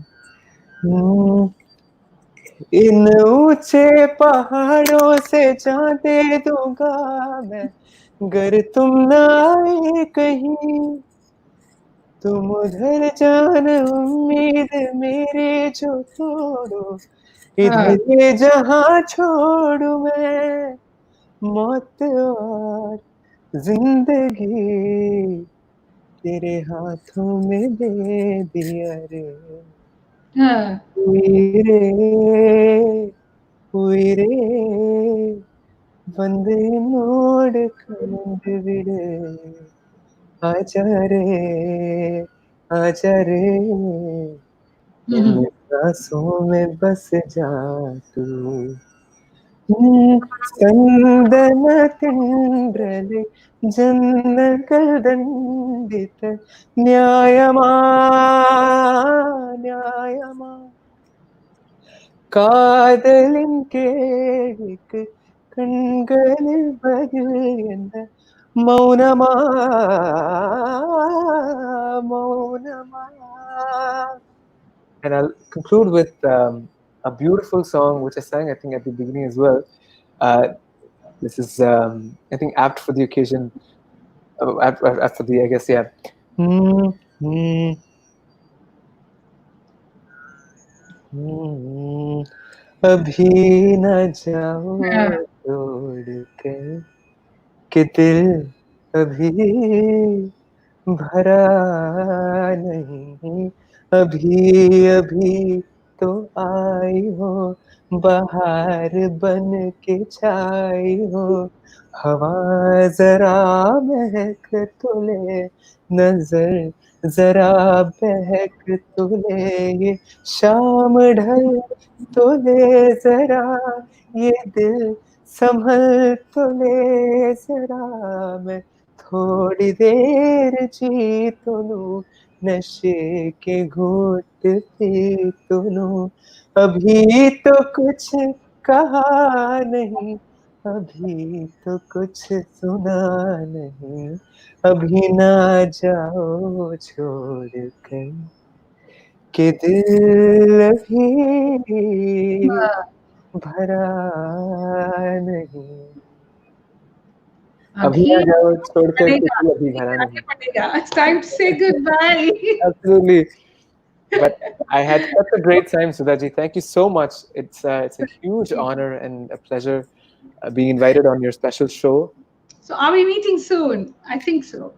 इन ऊंचे पहाड़ों से जाने दूंगा मैं, गर तुम ना आए कहीं, तुम उधर जान उम्मीद मेरे जो तोड़ो, इधर ये जहां छोड़ू मैं, मौत और जिंदगी तेरे हाथों में दे दिया रे, उइरे उइरे வந்து என்னோடு கலந்து விடு, ஆச்சாரே ஆச்சாரே என் सांसों में बस जा तू, சந்தன தின்றலை ஜன்னல்கள் தண்டித்த நியாயமா நியாயமா, காதலின் கேள்விக்கு கண்களில் பதில் என்ன, மௌனமா மௌனமா. And I'll conclude with a beautiful song which I sang, I think, at the beginning as well. This is, I think, apt for the occasion. Apt for the, I guess, yeah. अभी न जाओ छोड़ कर कि दिल अभी भरा नहीं, अभी अभी तो आई हो, बहार बन के छाई हो, हवा जरा महक तो ले, नजर जरा बहक तो ले, ये शाम ढल तो ले जरा, ये दिल संभल तो ले जरा, मैं थोड़ी देर जी तो लूं, नशे के घूंट पी तो लूं, अभी तो कुछ कहा नहीं, अभी तो कुछ सुना नहीं, अभी ना जाओ छोड़ कर के दिल अभी भरा नहीं, अभी अभी ना जाओ छोड़कर के पड़ेगा, दिल अभी अभी भरा जाके नहीं. पड़ेगा. It's time to say goodbye. Absolutely. But I had such a great time, Sudhaji. Thank you so much. It's a huge honor and a pleasure being invited on your special show. So are we meeting soon? I think so.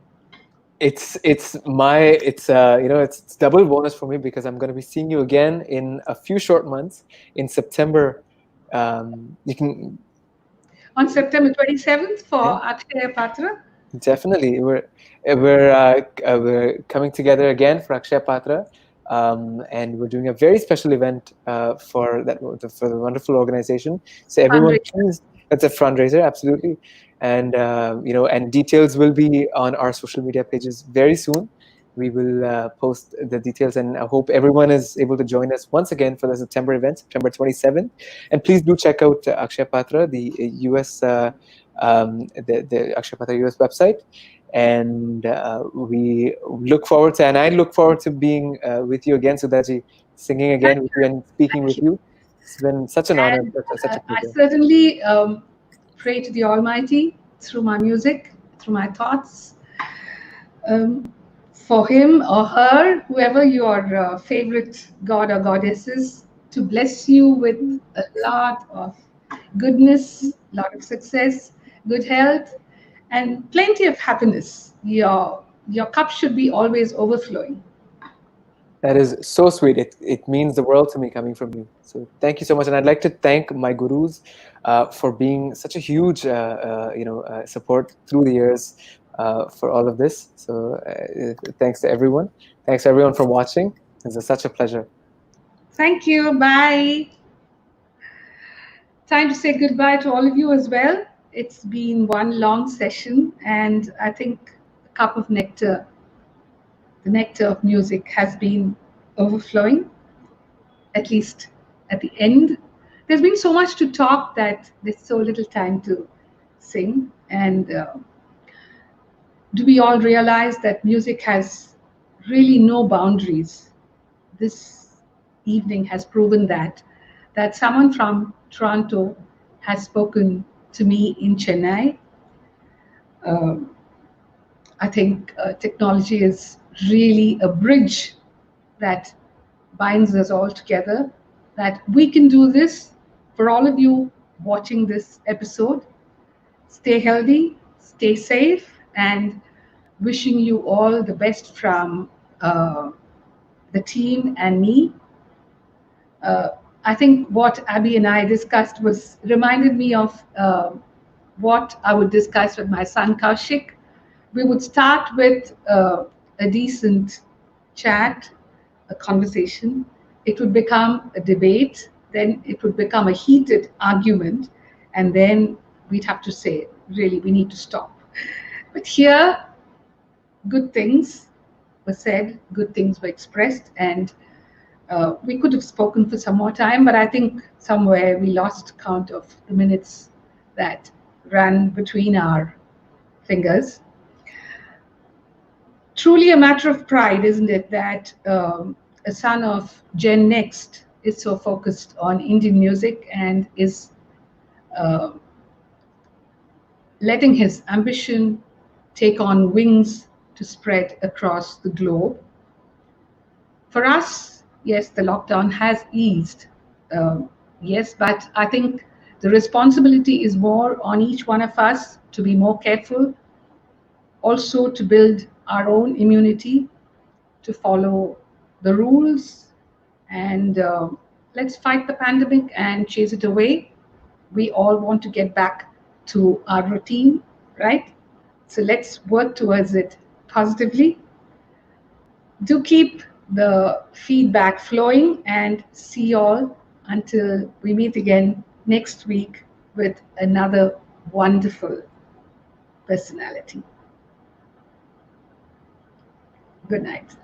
It's double bonus for me because I'm going to be seeing you again in a few short months in September. You can On September 27th Yeah, for Akshaya Patra. definitely. We're coming together again for Akshaya Patra, and we're doing a very special event for the wonderful organization. So everyone, Fundraiser. please, that's a fundraiser, absolutely, and and details will be on our social media pages very soon. We will post the details, and I hope everyone is able to join us once again for the September event, September 27th. And please do check out Akshaya Patra, the US. The Akshay Patra US website, and and I look forward to being with you again, Sudhaji, singing Thank again with you you. and speaking Thank with you. you. It's been such an honor, And such a I pleasure. certainly pray to the Almighty through my music, through my thoughts, um, for him or her, whoever your favorite god or goddesses, to bless you with a lot of goodness, lot of success, good health, and plenty of happiness. Your cup should be always overflowing. That is so sweet. It means the world to me coming from you. So thank you so much, and I'd like to thank my gurus for being such a huge support through the years for all of this. So thanks to everyone. Thanks to everyone for watching. It's such a pleasure. Thank you. Bye. Time to say goodbye to all of you as well. It's been one long session, and I think the cup of nectar, the nectar of music, has been overflowing, at least at the end. There's been so much to talk that there's so little time to sing. And do we all realize that music has really no boundaries? This evening has proven that someone from Toronto has spoken to me in Chennai. Um, I think technology is really a bridge that binds us all together. That we can do this. For all of you watching this episode, stay healthy, stay safe, and wishing you all the best from the team and me. uh, I think what Abby and I discussed was reminded me of what I would discuss with my son Kaushik. We would start with a decent chat, a conversation. It would become a debate, then it would become a heated argument, and then we'd have to say, really, we need to stop. But here, good things were said, good things were expressed, and we could have spoken for some more time, but I think somewhere we lost count of the minutes that ran between our fingers. Truly a matter of pride, isn't it, that a son of Gen Next is so focused on Indian music and is uh, letting his ambition take on wings to spread across the globe. For us, yes, the lockdown has eased. Yes, but I think the responsibility is more on each one of us to be more careful, also to build our own immunity, to follow the rules, and let's fight the pandemic and chase it away. We all want to get back to our routine, right? So let's work towards it positively. Do keep the feedback flowing and see you all until we meet again next week with another wonderful personality. Good night.